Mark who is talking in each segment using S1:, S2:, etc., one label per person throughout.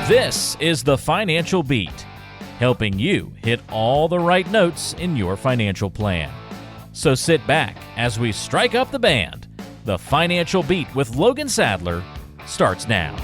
S1: This is the Financial Beat, helping you hit all the right notes in your financial plan. So sit back as we strike up the band. The Financial Beat with Logan Sadler starts now.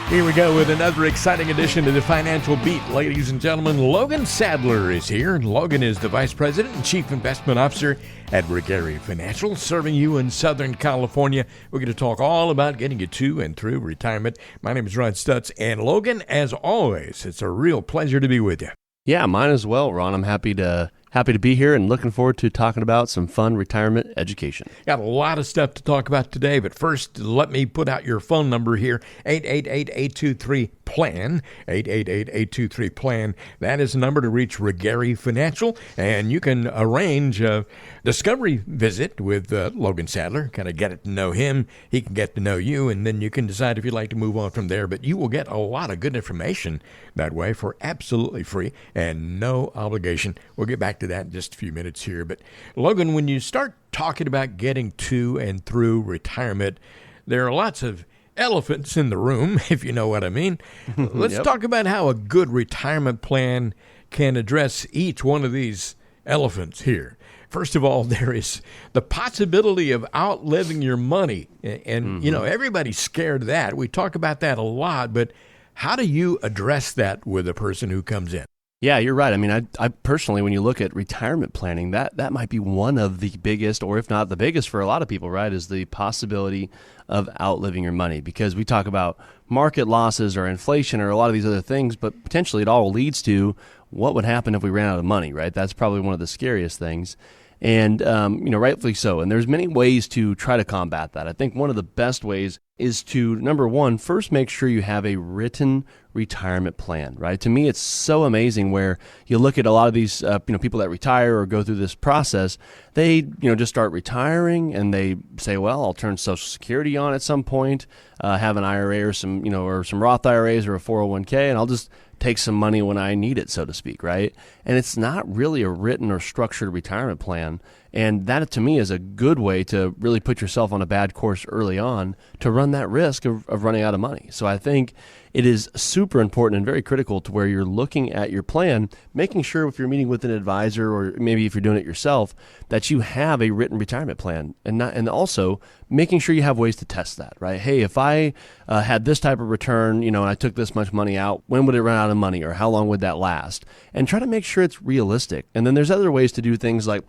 S2: Here we go with another exciting edition of the Financial Beat. Ladies and gentlemen, Logan Sadler is here. Logan is the Vice President and Chief Investment Officer at Regary Financial, serving you in Southern California. We're going to talk all about getting you to and through retirement. My name is Ron Stutz, and Logan, as always, it's a real pleasure to be with you.
S3: Yeah, mine as well, Ron. I'm happy to be here and looking forward to talking about some fun retirement education.
S2: Got a lot of stuff to talk about today, but first, let me put out your phone number here, 888-823-PLAN, 888-823-PLAN. That is the number to reach Regary Financial, and you can arrange a discovery visit with Logan Sadler, kind of get to know him, he can get to know you, and then you can decide if you'd like to move on from there, but you will get a lot of good information that way for absolutely free and no obligation. We'll get back to that in just a few minutes here. But Logan, when you start talking about getting to and through retirement, there are lots of elephants in the room, if you know what I mean. Let's talk about how a good retirement plan can address each one of these elephants here. First of all, there is the possibility of outliving your money. And you know, everybody's scared of that. We talk about that a lot, but how do you address that with a person who comes in?
S3: Yeah, you're right. I mean, I personally, when you look at retirement planning, that might be one of the biggest, or if not the biggest for a lot of people, right, is the possibility of outliving your money. Because we talk about market losses or inflation or a lot of these other things, but potentially it all leads to what would happen if we ran out of money, right? That's probably one of the scariest things. And, rightfully so. And there's many ways to try to combat that. I think one of the best ways is to, number one, first make sure you have a written retirement plan, right? To me, it's so amazing where you look at a lot of these, people that retire or go through this process, they, just start retiring and they say, well, I'll turn Social Security on at some point, have an IRA or some Roth IRAs or a 401k, and I'll just take some money when I need it, so to speak, right? And it's not really a written or structured retirement plan. And that, to me, is a good way to really put yourself on a bad course early on to run that risk of running out of money. So I think it is super important and very critical to where you're looking at your plan, making sure if you're meeting with an advisor or maybe if you're doing it yourself, that you have a written retirement plan, and also making sure you have ways to test that, right? Hey, if I had this type of return, and I took this much money out, when would it run out of money, or how long would that last? And try to make sure it's realistic. And then there's other ways to do things like,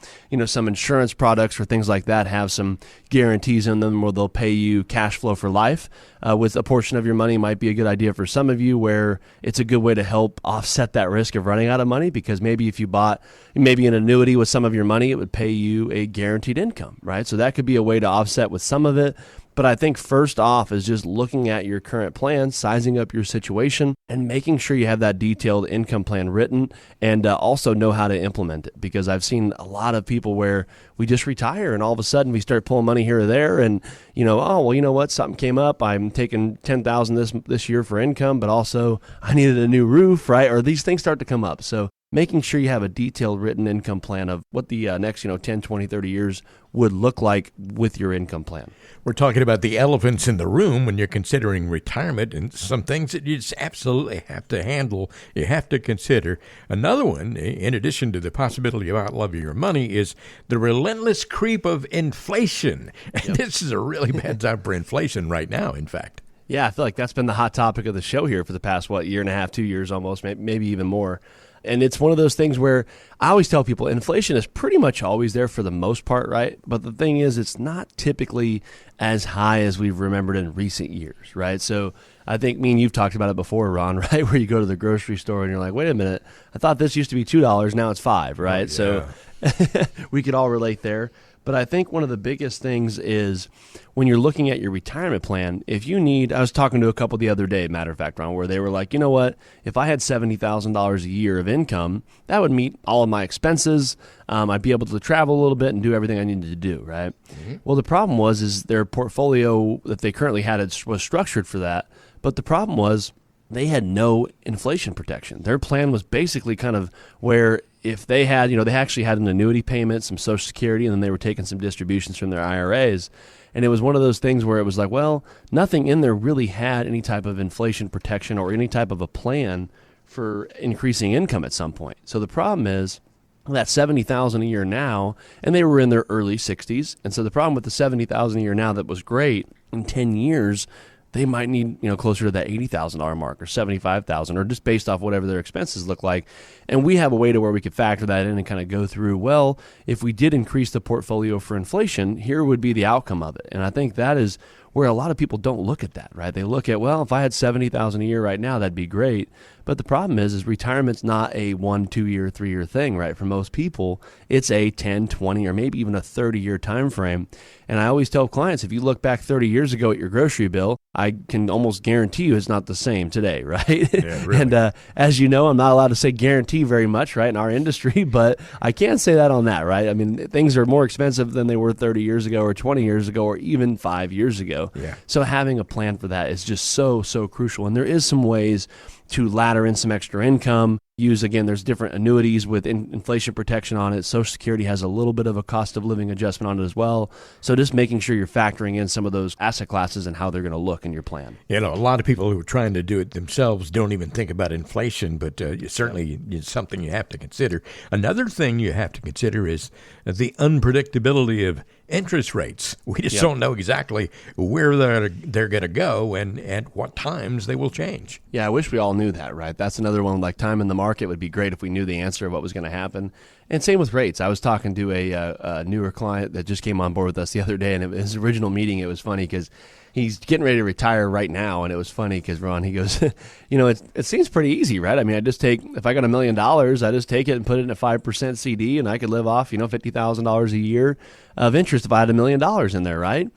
S3: some insurance products or things like that have some guarantees in them where they'll pay you cash flow for life with a portion of your money. Might be a good idea for some of you, where it's a good way to help offset that risk of running out of money, because maybe if you bought maybe an annuity with some of your money, it would pay you a guaranteed income, right? So that could be a way to offset with some of it. But I think first off is just looking at your current plan, sizing up your situation, and making sure you have that detailed income plan written, and also know how to implement it. Because I've seen a lot of people where we just retire and all of a sudden we start pulling money here or there, and something came up. I'm taking $10,000 this year for income, but also I needed a new roof, right? Or these things start to come up. So making sure you have a detailed written income plan of what the next 10, 20, 30 years would look like with your income plan.
S2: We're talking about the elephants in the room when you're considering retirement, and some things that you just absolutely have to handle, you have to consider. Another one, in addition to the possibility of outliving your money, is the relentless creep of inflation. And this is a really bad time for inflation right now, in fact.
S3: Yeah, I feel like that's been the hot topic of the show here for the past, year and a half, 2 years almost, maybe even more. And it's one of those things where I always tell people inflation is pretty much always there for the most part, right? But the thing is, it's not typically as high as we've remembered in recent years, right? So I think me and you've talked about it before, Ron, right? Where you go to the grocery store and you're like, wait a minute, I thought this used to be $2, now it's $5, right?
S2: Oh, yeah.
S3: So we could all relate there. But I think one of the biggest things is when you're looking at your retirement plan, if you need, I was talking to a couple the other day, matter of fact, Ron, where they were like, you know what, if I had $70,000 a year of income, that would meet all of my expenses. I'd be able to travel a little bit and do everything I needed to do, right? Mm-hmm. Well, the problem was their portfolio that they currently had was structured for that. But the problem was they had no inflation protection. Their plan was basically kind of where if they had, they actually had an annuity payment, some Social Security, and then they were taking some distributions from their IRAs. And it was one of those things where it was like, well, nothing in there really had any type of inflation protection or any type of a plan for increasing income at some point. So the problem is that $70,000 a year now, and they were in their early 60s. And so the problem with the $70,000 a year now that was great, in 10 years, they might need, closer to that $80,000 mark or $75,000, or just based off whatever their expenses look like. And we have a way to where we could factor that in and kind of go through, well, if we did increase the portfolio for inflation, here would be the outcome of it. And I think that is where a lot of people don't look at that, right? They look at, well, if I had $70,000 a year right now, that'd be great. But the problem is retirement's not a 1, 2 year, 3 year thing, right? For most people, it's a 10, 20, or maybe even a 30-year time frame. And I always tell clients, if you look back 30 years ago at your grocery bill, I can almost guarantee you it's not the same today, right?
S2: Yeah, really.
S3: And as you know, I'm not allowed to say guarantee very much, right, in our industry, but I can say that on that, right? I mean, things are more expensive than they were 30 years ago or 20 years ago or even 5 years ago.
S2: Yeah.
S3: So having a plan for that is just so crucial. And there is some ways to ladder in some extra income. There's different annuities with inflation protection on it. Social Security has a little bit of a cost of living adjustment on it as well. So just making sure you're factoring in some of those asset classes and how they're going to look in your plan.
S2: A lot of people who are trying to do it themselves don't even think about inflation, but certainly it's something you have to consider. Another thing you have to consider is the unpredictability of interest rates. We just don't know exactly where they're going to go and at what times they will change.
S3: Yeah, I wish we all knew that, right? That's another one, like time in the market would be great if we knew the answer of what was going to happen. And same with rates. I was talking to a newer client that just came on board with us the other day, and his original meeting, it was funny because he's getting ready to retire right now, and it was funny because, Ron, he goes, it seems pretty easy, right? I mean, if I got $1 million, I just take it and put it in a 5% CD, and I could live off, $50,000 a year of interest if I had $1 million in there, right?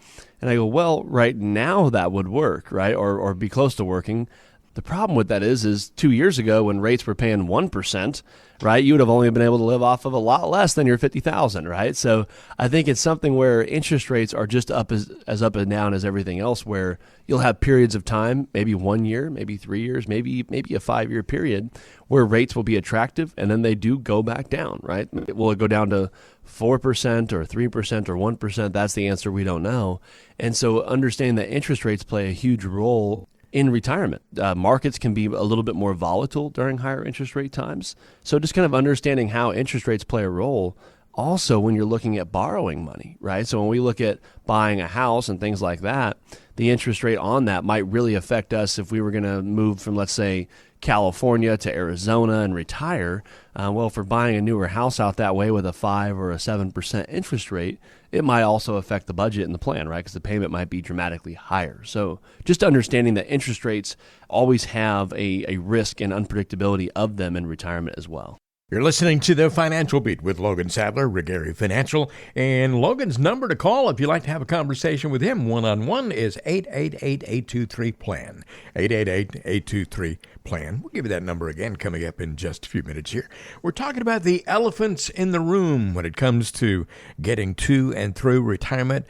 S3: And I go, well, right now that would work, right? Or be close to working. The problem with that is 2 years ago when rates were paying 1%, right, you would have only been able to live off of a lot less than your $50,000, right? So I think it's something where interest rates are just as up and down as everything else, where you'll have periods of time, maybe 1 year, maybe 3 years, maybe a 5-year period where rates will be attractive and then they do go back down, right? Will it go down to 4% or 3% or 1%? That's the answer we don't know. And so understanding that interest rates play a huge role in retirement. Markets can be a little bit more volatile during higher interest rate times. So just kind of understanding how interest rates play a role also when you're looking at borrowing money, right? So when we look at buying a house and things like that, the interest rate on that might really affect us if we were going to move from, let's say, California to Arizona and retire. Well, if we're buying a newer house out that way with a 5 or a 7% interest rate, it might also affect the budget and the plan, right? Because the payment might be dramatically higher. So just understanding that interest rates always have a risk and unpredictability of them in retirement as well.
S2: You're listening to The Financial Beat with Logan Sadler, Regari Financial. And Logan's number to call if you'd like to have a conversation with him one-on-one is 888-823-PLAN, 888-823-PLAN. We'll give you that number again coming up in just a few minutes here. We're talking about the elephants in the room when it comes to getting to and through retirement.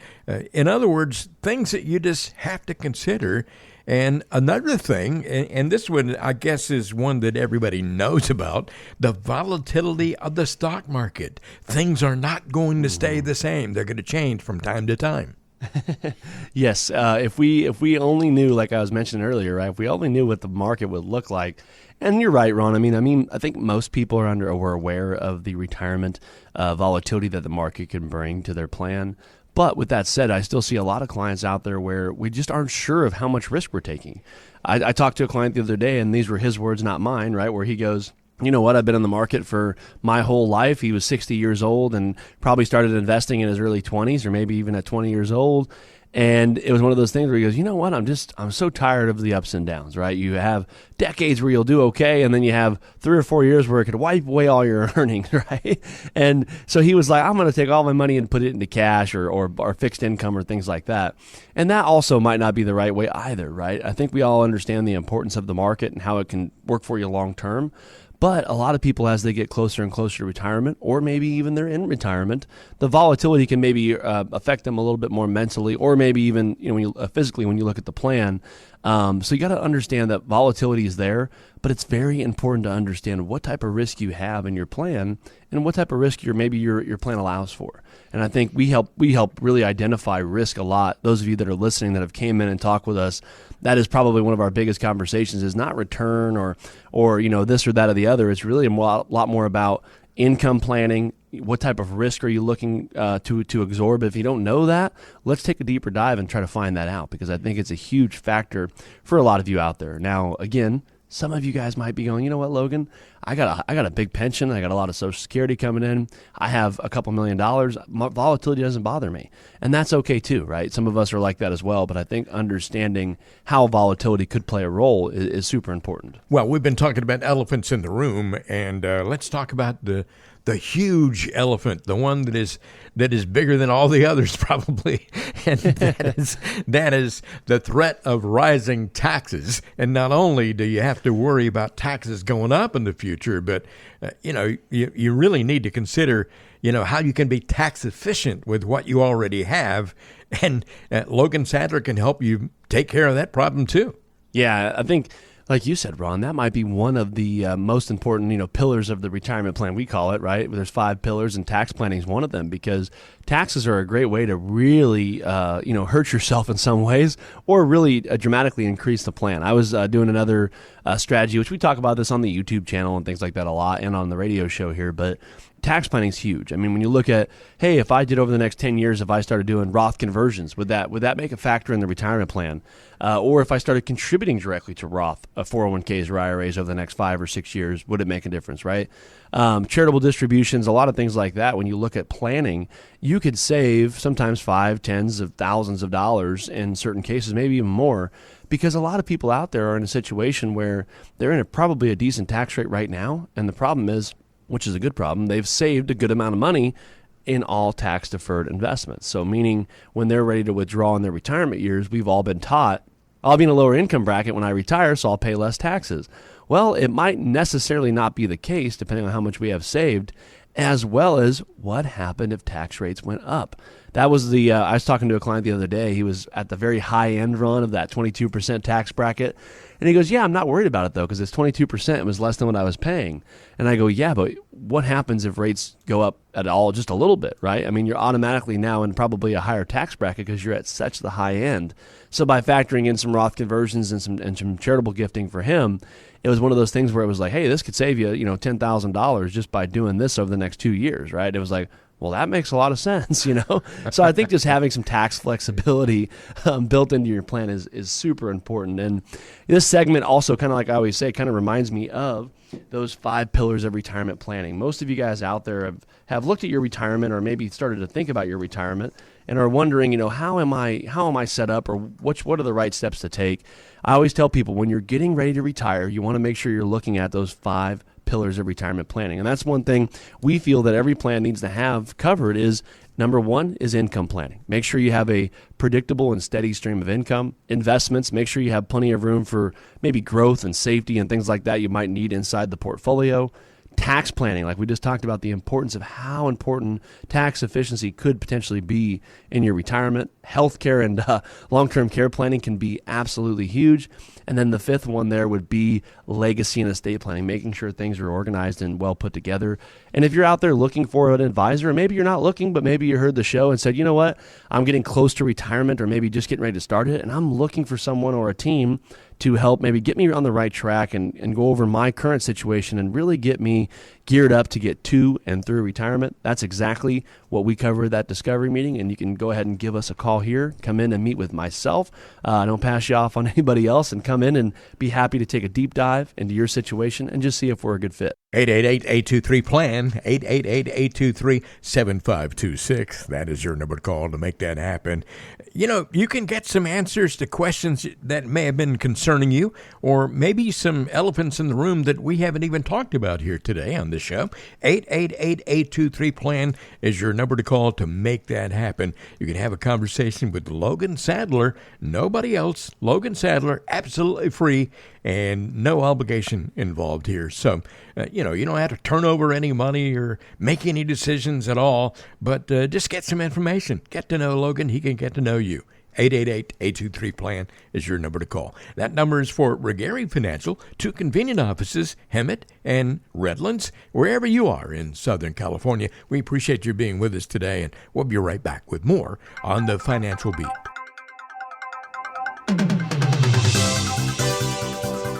S2: In other words, things that you just have to consider. And another thing, and this one, I guess, is one that everybody knows about, the volatility of the stock market. Things are not going to stay the same. They're going to change from time to time.
S3: Yes. If we only knew, like I was mentioning earlier, right? If we only knew what the market would look like. And you're right, Ron. I mean, I think most people are aware of the retirement volatility that the market can bring to their plan. But with that said, I still see a lot of clients out there where we just aren't sure of how much risk we're taking. I talked to a client the other day, and these were his words, not mine, right? Where he goes, you know what, I've been in the market for my whole life. He was 60 years old and probably started investing in his early 20s or maybe even at 20 years old. And it was one of those things where he goes, you know what, I'm so tired of the ups and downs, right? You have decades where you'll do okay, and then you have 3 or 4 years where it could wipe away all your earnings, right? And so he was like, I'm going to take all my money and put it into cash or fixed income or things like that. And that also might not be the right way either, right? I think we all understand the importance of the market and how it can work for you long term. But a lot of people, as they get closer and closer to retirement, or maybe even they're in retirement, the volatility can maybe affect them a little bit more mentally, or maybe even physically when you look at the plan. So you got to understand that volatility is there, but it's very important to understand what type of risk you have in your plan and what type of risk your plan allows for. And I think we help really identify risk a lot. Those of you that are listening that have came in and talked with us, that is probably one of our biggest conversations, is not return or this or that or the other. It's really a lot more about income planning. What type of risk are you looking to absorb? If you don't know that, let's take a deeper dive and try to find that out, because I think it's a huge factor for a lot of you out there. Now, again, some of you guys might be going, you know what, Logan, I got a big pension. I got a lot of Social Security coming in. I have a couple $1 million. Volatility doesn't bother me. And that's okay too, right? Some of us are like that as well. But I think understanding how volatility could play a role is super important.
S2: Well, we've been talking about elephants in the room, and let's talk about the huge elephant, the one that is bigger than all the others probably, and that is the threat of rising taxes. And not only do you have to worry about taxes going up in the future, but you really need to consider how you can be tax efficient with what you already have, and Logan Sadler can help you take care of that problem too.
S3: Yeah, I think, like you said, Ron, that might be one of the most important, pillars of the retirement plan, we call it, right? There's 5 pillars, and tax planning is one of them, because taxes are a great way to really, hurt yourself in some ways, or really dramatically increase the plan. I was doing another strategy, which we talk about this on the YouTube channel and things like that a lot, and on the radio show here, but tax planning is huge. I mean, when you look at, hey, if I did over the next 10 years, if I started doing Roth conversions, would that make a factor in the retirement plan? Or if I started contributing directly to Roth 401ks or IRAs over the next 5 or 6 years, would it make a difference, right? Charitable distributions, a lot of things like that. When you look at planning, you could save sometimes 5, tens of thousands of dollars in certain cases, maybe even more, because a lot of people out there are in a situation where they're in probably a decent tax rate right now. And the problem is, which is a good problem, they've saved a good amount of money in all tax-deferred investments. So meaning when they're ready to withdraw in their retirement years, we've all been taught, I'll be in a lower income bracket when I retire, so I'll pay less taxes. Well, it might necessarily not be the case, depending on how much we have saved, as well as what happened if tax rates went up. That was I was talking to a client the other day. He was at the very high end run of that 22% tax bracket. And he goes, yeah, I'm not worried about it though, because it's 22%. It was less than what I was paying. And I go, yeah, but what happens if rates go up at all, just a little bit, right? I mean, you're automatically now in probably a higher tax bracket because you're at such the high end. So by factoring in some Roth conversions and some charitable gifting for him, it was one of those things where it was like, hey, this could save you, $10,000 just by doing this over the next 2 years, right? It was like, well, that makes a lot of sense, So I think just having some tax flexibility built into your plan is super important. And this segment also, kind of like I always say, kind of reminds me of those 5 pillars of retirement planning. Most of you guys out there have looked at your retirement, or maybe started to think about your retirement, and are wondering, how am I set up, or what are the right steps to take? I always tell people, when you're getting ready to retire, you want to make sure you're looking at those 5 pillars of retirement planning. And that's one thing we feel that every plan needs to have covered is, number 1 is income planning. Make sure you have a predictable and steady stream of income. Investments, make sure you have plenty of room for maybe growth and safety and things like that you might need inside the portfolio. Tax planning, like we just talked about, the importance of how important tax efficiency could potentially be in your retirement. Healthcare and long-term care planning can be absolutely huge. And then the 5th one there would be legacy and estate planning, making sure things are organized and well put together. And if you're out there looking for an advisor, or maybe you're not looking, but maybe you heard the show and said, you know what, I'm getting close to retirement, or maybe just getting ready to start it, and I'm looking for someone or a team to help maybe get me on the right track and go over my current situation and really get me geared up to get to and through retirement. That's exactly what we cover at that discovery meeting, and you can go ahead and give us a call here. Come in and meet with myself. Don't pass you off on anybody else, and come in and be happy to take a deep dive into your situation and just see if we're a good fit.
S2: 888-823-PLAN, 888-823-7526. That is your number to call to make that happen. You can get some answers to questions that may have been concerning you, or maybe some elephants in the room that we haven't even talked about here today on the show. 888-823-PLAN is your number to call to make that happen. You can have a conversation with Logan Sadler, nobody else. Logan Sadler, absolutely free, and no obligation involved here. So, you don't have to turn over any money or make any decisions at all, but just get some information. Get to know Logan. He can get to know you. 888-823-PLAN is your number to call. That number is for Regary Financial, 2 convenient offices, Hemet and Redlands, wherever you are in Southern California. We appreciate you being with us today, and we'll be right back with more on the Financial Beat.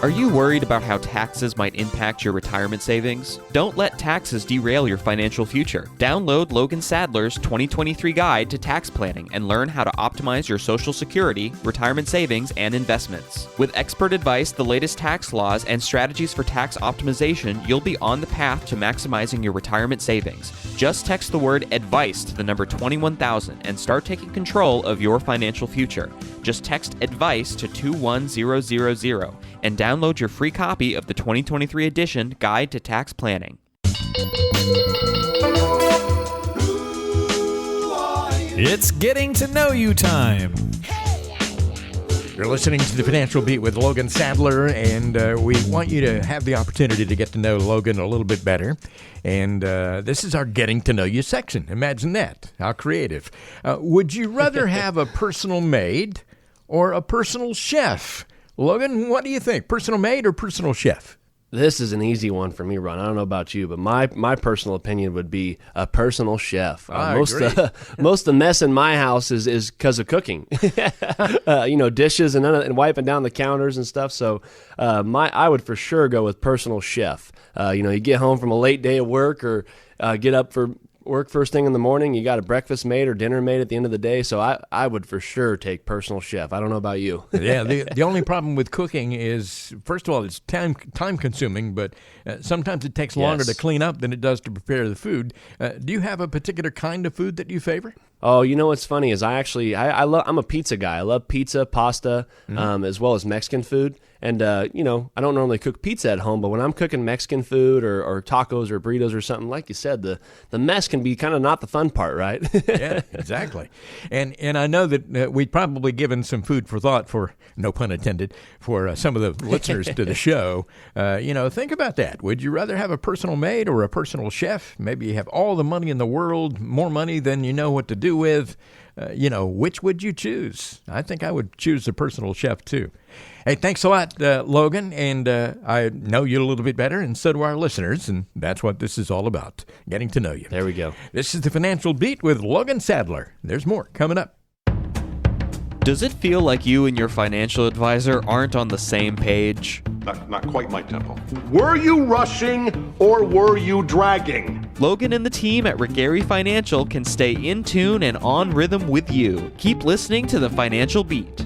S4: Are you worried about how taxes might impact your retirement savings? Don't let taxes derail your financial future. Download Logan Sadler's 2023 Guide to Tax Planning and learn how to optimize your Social Security, retirement savings, and investments. With expert advice, the latest tax laws, and strategies for tax optimization, you'll be on the path to maximizing your retirement savings. Just text the word ADVICE to the number 21000 and start taking control of your financial future. Just text ADVICE to 21000 and download your free copy of the 2023 edition Guide to Tax Planning.
S5: It's getting to know you time.
S2: You're listening to the Financial Beat with Logan Sadler, and we want you to have the opportunity to get to know Logan a little bit better. And this is our Getting to Know You section. Imagine that. How creative. Would you rather have a personal maid or a personal chef? Logan, what do you think? Personal maid or personal chef?
S3: This is an easy one for me, Ron. I don't know about you, but my personal opinion would be a personal chef. Most of the mess in my house is because of cooking. Dishes and wiping down the counters and stuff. So I would for sure go with personal chef. You get home from a late day of work or get up for work first thing in the morning, you got a breakfast made or dinner made at the end of the day. So I would for sure take personal chef. I don't know about you.
S2: Yeah, the only problem with cooking is, first of all, it's time consuming, but sometimes it takes longer to clean up than it does to prepare the food. Do you have a particular kind of food that you favor?
S3: Oh, what's funny is I'm a pizza guy. I love pizza, pasta, as well as Mexican food. And, I don't normally cook pizza at home, but when I'm cooking Mexican food or tacos or burritos or something, like you said, the mess can be kind of not the fun part, right?
S2: Yeah, exactly. And I know that we've probably given some food for thought, for no pun intended, for some of the listeners to the show. Think about that. Would you rather have a personal maid or a personal chef? Maybe you have all the money in the world, more money than you know what to do with. Which would you choose? I think I would choose the personal chef too. Hey, thanks a lot, Logan, and I know you a little bit better, and so do our listeners, and that's what this is all about, getting to know you.
S3: There we go.
S2: This is the Financial Beat with Logan Sadler. There's more coming up.
S4: Does it feel like you and your financial advisor aren't on the same page?
S6: Not quite my tempo. Were you rushing or were you dragging?
S4: Logan and the team at Regary Financial can stay in tune and on rhythm with you. Keep listening to the Financial Beat.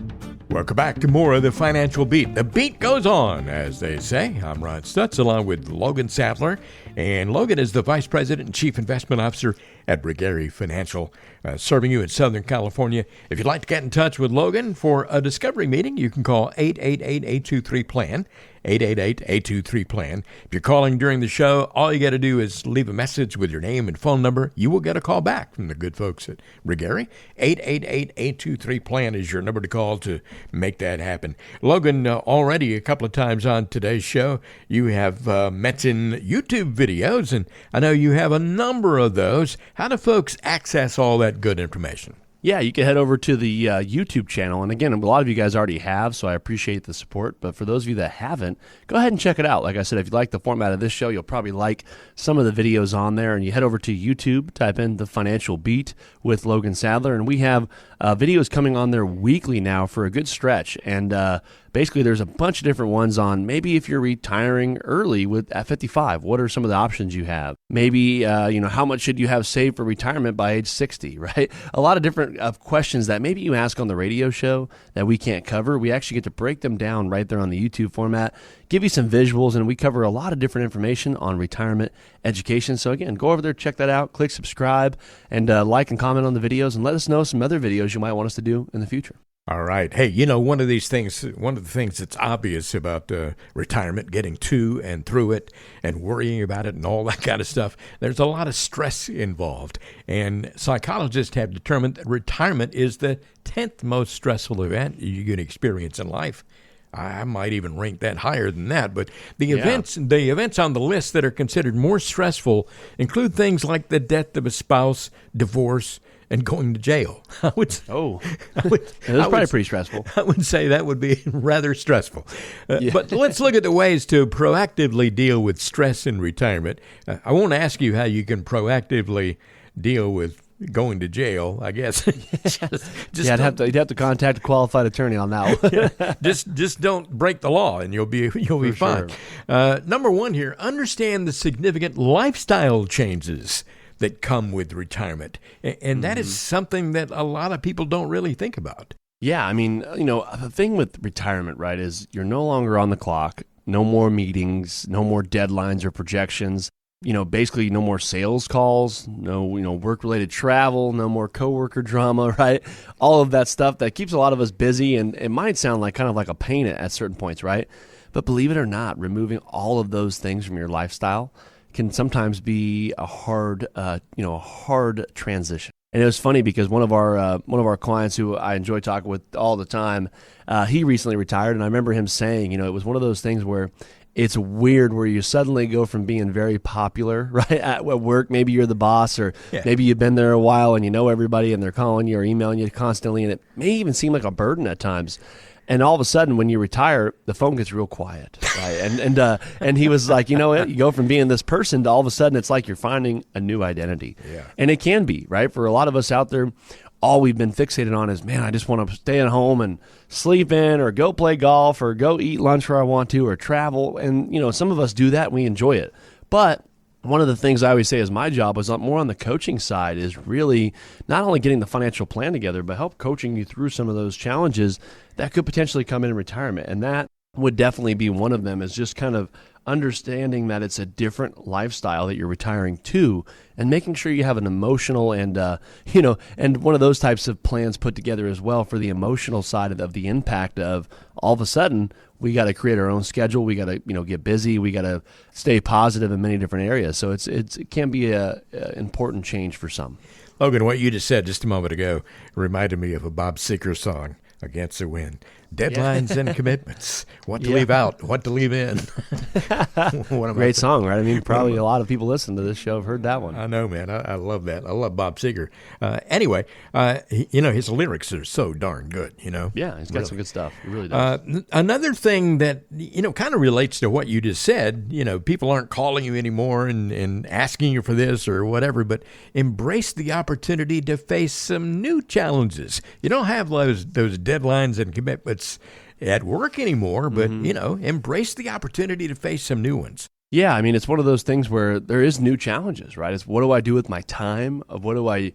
S2: Welcome back to more of the Financial Beat. The beat goes on, as they say. I'm Ron Stutz, along with Logan Sadler. And Logan is the Vice President and Chief Investment Officer at Regary Financial, serving you in Southern California. If you'd like to get in touch with Logan for a discovery meeting, you can call 888-823-PLAN, 888-823-PLAN. If you're calling during the show, all you got to do is leave a message with your name and phone number. You will get a call back from the good folks at Regary. 888-823-PLAN is your number to call to make that happen. Logan, already a couple of times on today's show, you have mentioned YouTube videos, and I know you have a number of those. How do folks access all that good information?
S3: Yeah, you can head over to the YouTube channel. And again, a lot of you guys already have, so I appreciate the support. But for those of you that haven't, go ahead and check it out. Like I said, if you like the format of this show, you'll probably like some of the videos on there. And you head over to YouTube, type in The Financial Beat with Logan Sadler. And we have videos coming on there weekly now for a good stretch. And basically, there's a bunch of different ones on maybe if you're retiring early at 55, what are some of the options you have? Maybe, how much should you have saved for retirement by age 60, right? A lot of different questions that maybe you ask on the radio show that we can't cover. We actually get to break them down right there on the YouTube format, give you some visuals, and we cover a lot of different information on retirement education. So again, go over there, check that out, click subscribe, and like and comment on the videos, and let us know some other videos you might want us to do in the future.
S2: All right. Hey, one of the things that's obvious about retirement, getting to and through it and worrying about it and all that kind of stuff, there's a lot of stress involved. And psychologists have determined that retirement is the 10th most stressful event you can experience in life. I might even rank that higher than that, but the events on the list that are considered more stressful include things like the death of a spouse, divorce, and going to jail. I would say,
S3: That's probably pretty stressful.
S2: I would say that would be rather stressful. But let's look at the ways to proactively deal with stress in retirement. I won't ask you how you can proactively deal with going to jail, I guess.
S3: You'd have to contact a qualified attorney on that one.
S2: just don't break the law, and you'll be fine.
S3: Sure.
S2: Number one here: understand the significant lifestyle changes that come with retirement, and that is something that a lot of people don't really think about.
S3: Yeah, I mean, the thing with retirement, right, is you're no longer on the clock. No more meetings, no more deadlines or projections. Basically no more sales calls, no, work-related travel, no more coworker drama, right? All of that stuff that keeps a lot of us busy, and it might sound like kind of like a pain at certain points, right? But believe it or not, removing all of those things from your lifestyle can sometimes be a hard transition. And it was funny because one of our clients who I enjoy talking with all the time, he recently retired, and I remember him saying, it was one of those things where it's weird where you suddenly go from being very popular, right, at work. Maybe you're the boss, or maybe you've been there a while and you know everybody and they're calling you or emailing you constantly, and it may even seem like a burden at times. And all of a sudden, when you retire, the phone gets real quiet, right? And he was like, you go from being this person to all of a sudden, it's like you're finding a new identity. Yeah. And it can be, right? For a lot of us out there, all we've been fixated on is, man, I just want to stay at home and sleep in, or go play golf, or go eat lunch where I want to, or travel. And, some of us do that and we enjoy it. But one of the things I always say is my job was more on the coaching side, is really not only getting the financial plan together, but help coaching you through some of those challenges that could potentially come in retirement. And that would definitely be one of them, is just kind of understanding that it's a different lifestyle that you're retiring to, and making sure you have an emotional and one of those types of plans put together as well for the emotional side of the impact of all of a sudden we got to create our own schedule. We got to get busy. We got to stay positive in many different areas. So it can be a important change for some.
S2: Logan, what you just said just a moment ago reminded me of a Bob Seger song, Against the Wind. Deadlines and commitments. What to leave out, what to leave in.
S3: Great song, right? I mean, probably a lot of people listening to this show have heard that one.
S2: I know, man. I love that. I love Bob Seger. Anyway, his lyrics are so darn good,
S3: Yeah, he's got some good stuff. He really does.
S2: Another thing that, kind of relates to what you just said, people aren't calling you anymore and asking you for this or whatever, but embrace the opportunity to face some new challenges. You don't have those deadlines and commitments at work anymore, but embrace the opportunity to face some new ones.
S3: Yeah, I mean, it's one of those things where there is new challenges, right? It's what do I do with my time? What do I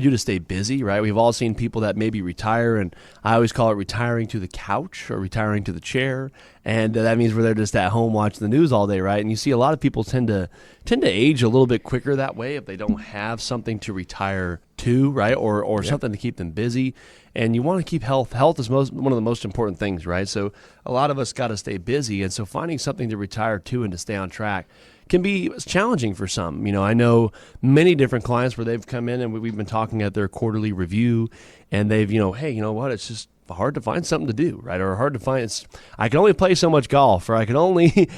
S3: do to stay busy, right? We've all seen people that maybe retire, and I always call it retiring to the couch or retiring to the chair, and that means where they're just at home watching the news all day, right? And you see a lot of people tend to age a little bit quicker that way if they don't have something to retire to, right? Or something to keep them busy. And you want to keep health. Health is one of the most important things, right? So a lot of us got to stay busy, and so finding something to retire to and to stay on track can be challenging for some. I know many different clients where they've come in and we've been talking at their quarterly review, and they've, hey, you know what? It's just hard to find something to do, right? Or hard to find. I can only play so much golf, or I can only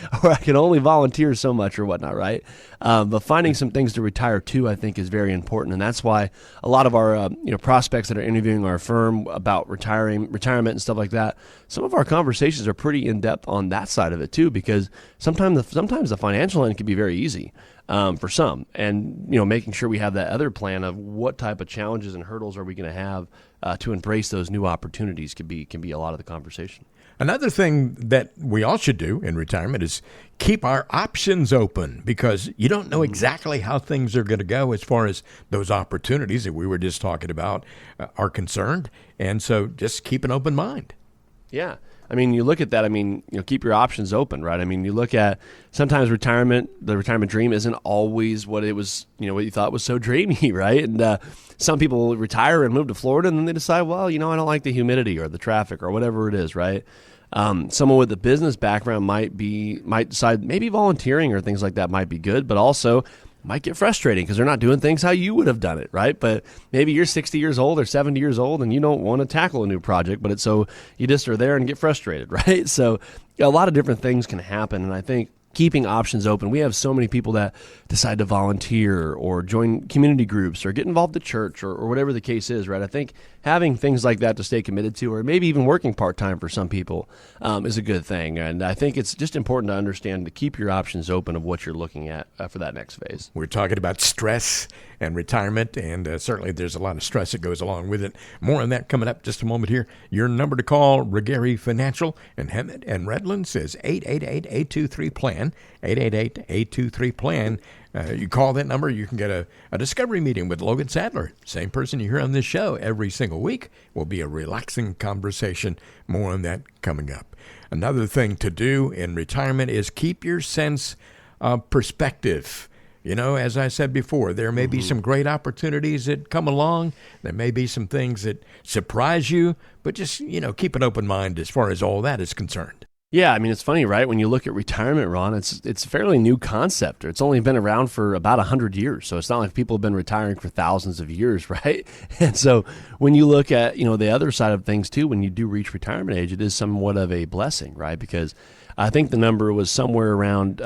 S3: volunteer so much, or whatnot, right? But finding some things to retire to, I think, is very important, and that's why a lot of our prospects that are interviewing our firm about retirement and stuff like that, some of our conversations are pretty in depth on that side of it too, because sometimes the financial end can be very easy. For some, and making sure we have that other plan of what type of challenges and hurdles are we going to have to embrace those new opportunities can be a lot of the conversation.
S2: Another thing that we all should do in retirement is keep our options open, because you don't know exactly how things are going to go as far as those opportunities that we were just talking about are concerned, and so just keep an open mind.
S3: Yeah. I mean, you look at that, keep your options open, right? I mean, you look at sometimes the retirement dream isn't always what it was, what you thought was so dreamy, right? And some people retire and move to Florida, and then they decide, well, I don't like the humidity or the traffic or whatever it is, right? Someone with a business background might decide maybe volunteering or things like that might be good, but also might get frustrating because they're not doing things how you would have done it, right? But maybe you're 60 years old or 70 years old and you don't want to tackle a new project, so you just are there and get frustrated, right? So a lot of different things can happen, and I think keeping options open. We have so many people that decide to volunteer or join community groups or get involved at church or whatever the case is, right? I think having things like that to stay committed to, or maybe even working part-time for some people, is a good thing. And I think it's just important to understand to keep your options open of what you're looking at for that next phase.
S2: We're talking about stress and retirement, and certainly there's a lot of stress that goes along with it. More on that coming up just a moment here. Your number to call, Regary Financial, and Hemet and Redlands is 888-823-PLAN, 888-823-PLAN. You call that number, you can get a discovery meeting with Logan Sadler. Same person you hear on this show every single week. Will be a relaxing conversation. More on that coming up. Another thing to do in retirement is keep your sense of perspective. You know, as I said before, there may be some great opportunities that come along. There may be some things that surprise you, but just, keep an open mind as far as all that is concerned.
S3: Yeah, I mean, it's funny, right? When you look at retirement, Ron, it's a fairly new concept. It's only been around for about 100 years. So it's not like people have been retiring for thousands of years, right? And so when you look at, the other side of things too, when you do reach retirement age, it is somewhat of a blessing, right? Because I think the number was somewhere around,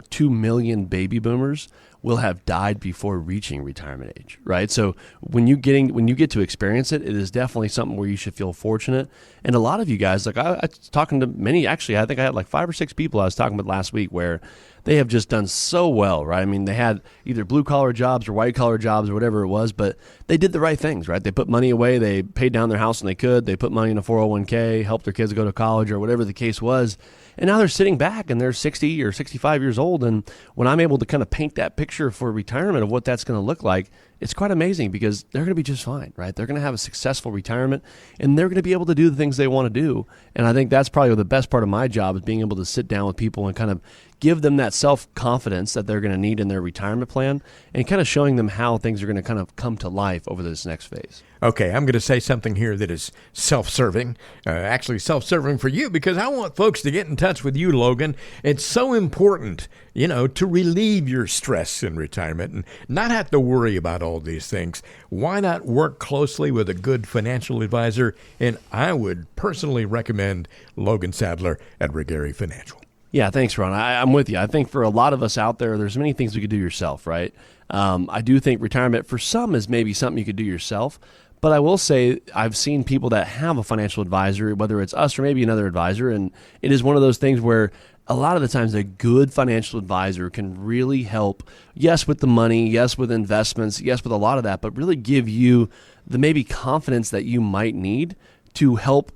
S3: 2 million baby boomers will have died before reaching retirement age, right? So when you get to experience it, it is definitely something where you should feel fortunate. And a lot of you guys, like I was talking to many, actually, I think I had like 5 or 6 people I was talking with last week where they have just done so well, right? I mean, they had either blue-collar jobs or white-collar jobs or whatever it was, but they did the right things, right? They put money away, they paid down their house when they could, they put money in a 401k, helped their kids go to college or whatever the case was. And now they're sitting back and they're 60 or 65 years old. And when I'm able to kind of paint that picture for retirement of what that's going to look like, it's quite amazing because they're going to be just fine, right? They're going to have a successful retirement and they're going to be able to do the things they want to do. And I think that's probably the best part of my job is being able to sit down with people and kind of give them that self-confidence that they're going to need in their retirement plan and kind of showing them how things are going to kind of come to life over this next phase.
S2: Okay, I'm going to say something here that is self-serving, actually self-serving for you because I want folks to get in touch with you, Logan. It's so important, to relieve your stress in retirement and not have to worry about all these things. Why not work closely with a good financial advisor? And I would personally recommend Logan Sadler at Regary Financial.
S3: Yeah, thanks, Ron. I'm with you. I think for a lot of us out there, there's many things we could do yourself, right? I do think retirement for some is maybe something you could do yourself. But I will say I've seen people that have a financial advisor, whether it's us or maybe another advisor, and it is one of those things where a lot of the times a good financial advisor can really help, yes, with the money, yes, with investments, yes, with a lot of that, but really give you the maybe confidence that you might need to help,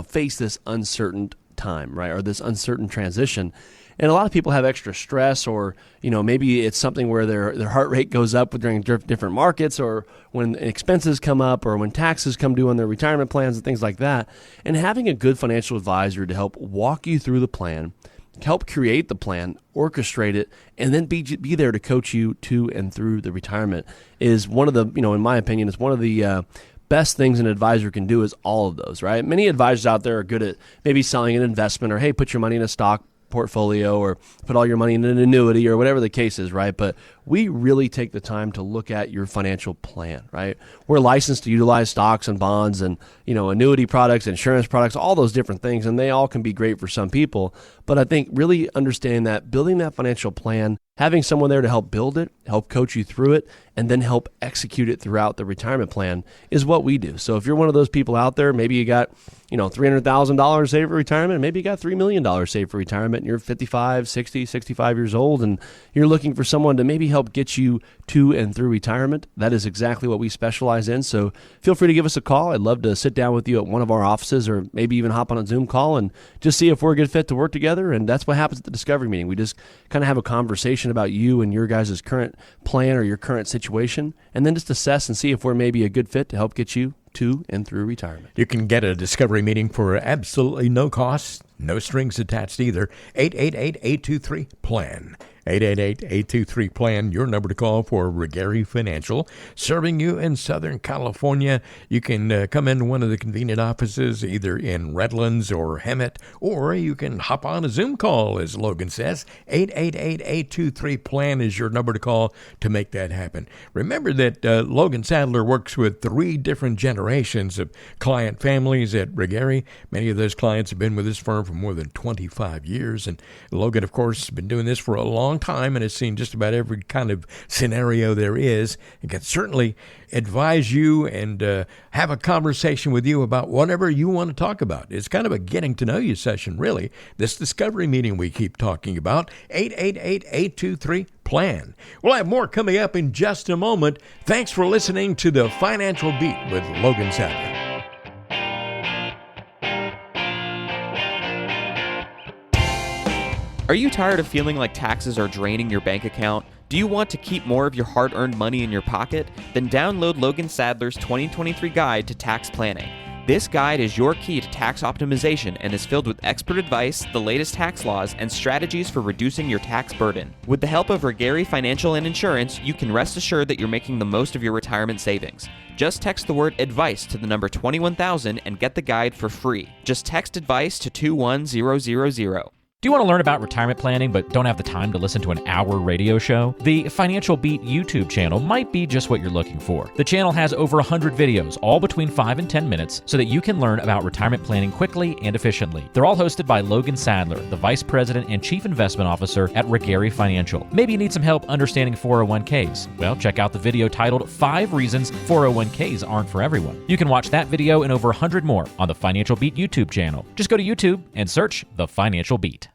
S3: face this uncertain time, right, or this uncertain transition. And a lot of people have extra stress or, maybe it's something where their heart rate goes up during different markets or when expenses come up or when taxes come due on their retirement plans and things like that. And having a good financial advisor to help walk you through the plan, help create the plan, orchestrate it, and then be there to coach you to and through the retirement is one of the, in my opinion, is one of the best things an advisor can do is all of those, right? Many advisors out there are good at maybe selling an investment or, hey, put your money in a stock portfolio or put all your money in an annuity or whatever the case is, right? But we really take the time to look at your financial plan, right? We're licensed to utilize stocks and bonds and, annuity products, insurance products, all those different things, and they all can be great for some people. But I think really understanding that, building that financial plan, having someone there to help build it, help coach you through it, and then help execute it throughout the retirement plan is what we do. So if you're one of those people out there, maybe you got, $300,000 saved for retirement, maybe you got $3 million saved for retirement, and you're 55, 60, 65 years old, and you're looking for someone to maybe help get you to and through retirement. That is exactly what we specialize in. So feel free to give us a call. I'd love to sit down with you at one of our offices or maybe even hop on a Zoom call and just see if we're a good fit to work together. And that's what happens at the discovery meeting. We just kind of have a conversation about you and your guys' current plan or your current situation, and then just assess and see if we're maybe a good fit to help get you to and through retirement.
S2: You can get a discovery meeting for absolutely no cost, no strings attached either. 888-823-PLAN. 888-823-PLAN, your number to call for Regary Financial, serving you in Southern California. You can come into one of the convenient offices either in Redlands or Hemet, or you can hop on a Zoom call, as Logan says. 888-823-PLAN is your number to call to make that happen. Remember that Logan Sadler works with 3 different generations of client families at Regary. Many of those clients have been with this firm for more than 25 years. And Logan, of course, has been doing this for a long time and has seen just about every kind of scenario there is, and can certainly advise you and have a conversation with you about whatever you want to talk about. It's kind of a getting to know you session, really. This discovery meeting we keep talking about, 888-823-PLAN. We'll have more coming up in just a moment. Thanks for listening to The Financial Beat with Logan Sadler.
S4: Are you tired of feeling like taxes are draining your bank account? Do you want to keep more of your hard-earned money in your pocket? Then download Logan Sadler's 2023 Guide to Tax Planning. This guide is your key to tax optimization and is filled with expert advice, the latest tax laws, and strategies for reducing your tax burden. With the help of Regary Financial and Insurance, you can rest assured that you're making the most of your retirement savings. Just text the word ADVICE to the number 21000 and get the guide for free. Just text ADVICE to 21000.
S1: Do you want to learn about retirement planning but don't have the time to listen to an hour radio show? The Financial Beat YouTube channel might be just what you're looking for. The channel has over 100 videos, all between 5 and 10 minutes, so that you can learn about retirement planning quickly and efficiently. They're all hosted by Logan Sadler, the Vice President and Chief Investment Officer at Regary Financial. Maybe you need some help understanding 401ks. Well, check out the video titled 5 Reasons 401ks Aren't for Everyone. You can watch that video and over 100 more on the Financial Beat YouTube channel. Just go to YouTube and search The Financial Beat.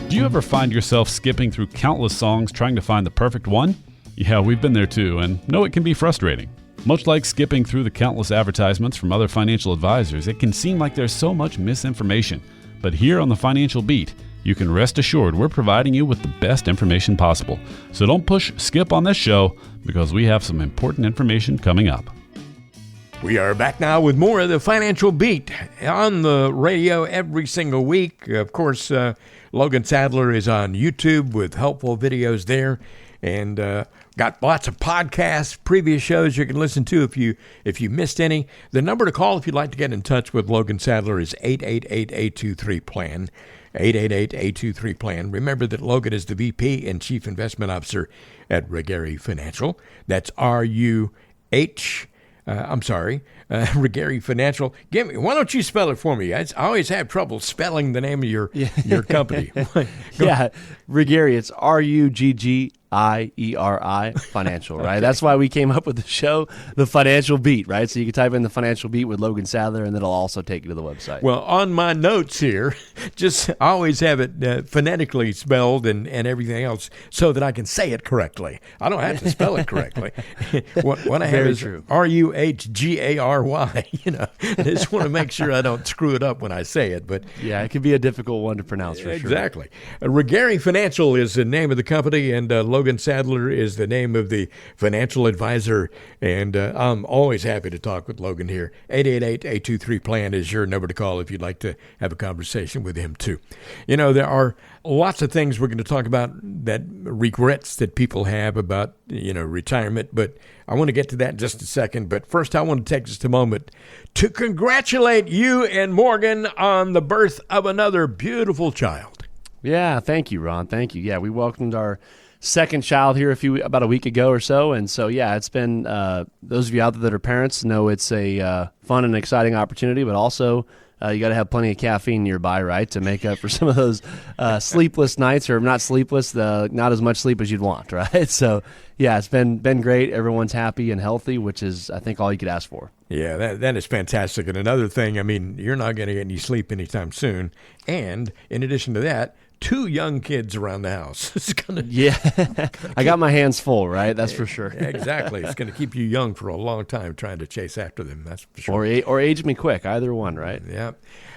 S7: Do you ever find yourself skipping through countless songs trying to find the perfect one? Yeah, we've been there too, and know it can be frustrating. Much like skipping through the countless advertisements from other financial advisors, it can seem like there's so much misinformation. But here on the Financial Beat, you can rest assured we're providing you with the best information possible. So don't push skip on this show, because we have some important information coming up.
S2: We are back now with more of the Financial Beat on the radio every single week. Of course, Logan Sadler is on YouTube with helpful videos there, and got lots of podcasts, previous shows you can listen to if you missed any. The number to call if you'd like to get in touch with Logan Sadler is 888-823-PLAN. 888-823-PLAN. Remember that Logan is the VP and Chief Investment Officer at Regary Financial. That's Regary Financial. Why don't you spell it for me? I always have trouble spelling the name of your company.
S3: Yeah, Regary, it's Ruggeri Financial, right? Okay. That's why we came up with the show, The Financial Beat, right? So you can type in The Financial Beat with Logan Sadler, and it'll also take you to the website.
S2: Well, on my notes here, just always have it phonetically spelled and everything else so that I can say it correctly. I don't have to spell it correctly. What I have is Ruggary. I just want to make sure I don't screw it up when I say it. But
S3: yeah, it can be a difficult one to pronounce for
S2: exactly. Sure. Regary Financial is the name of the company, and Logan Sadler is the name of the financial advisor, and I'm always happy to talk with Logan here. 888-823-PLAN is your number to call if you'd like to have a conversation with him too. You know, there are lots of things we're going to talk about, that regrets that people have about, retirement, but I want to get to that in just a second. But first, I want to take just a moment to congratulate you and Morgan on the birth of another beautiful child.
S3: Yeah, thank you, Ron. Thank you. Yeah, we welcomed our second child here about a week ago or so, and so yeah, it's been those of you out there that are parents know it's a fun and exciting opportunity, but also you got to have plenty of caffeine nearby, right, to make up for some of those sleepless nights, or not sleepless, not as much sleep as you'd want, right? So yeah, it's been great. Everyone's happy and healthy, which is, I think, all you could ask for.
S2: Yeah, that is fantastic. And another thing, you're not going to get any sleep anytime soon, and in addition to that, 2 young kids around the house. It's
S3: I got my hands full, right? That's for sure.
S2: Exactly. It's going to keep you young for a long time trying to chase after them. That's for sure.
S3: Or age me quick, either one, right?
S2: Yeah.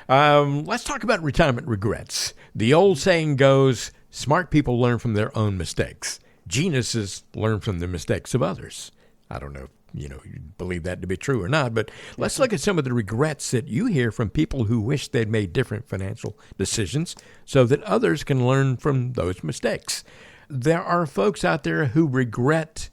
S2: Let's talk about retirement regrets. The old saying goes, smart people learn from their own mistakes. Geniuses learn from the mistakes of others. I don't know if you believe that to be true or not. But let's look at some of the regrets that you hear from people who wish they'd made different financial decisions so that others can learn from those mistakes. There are folks out there who regret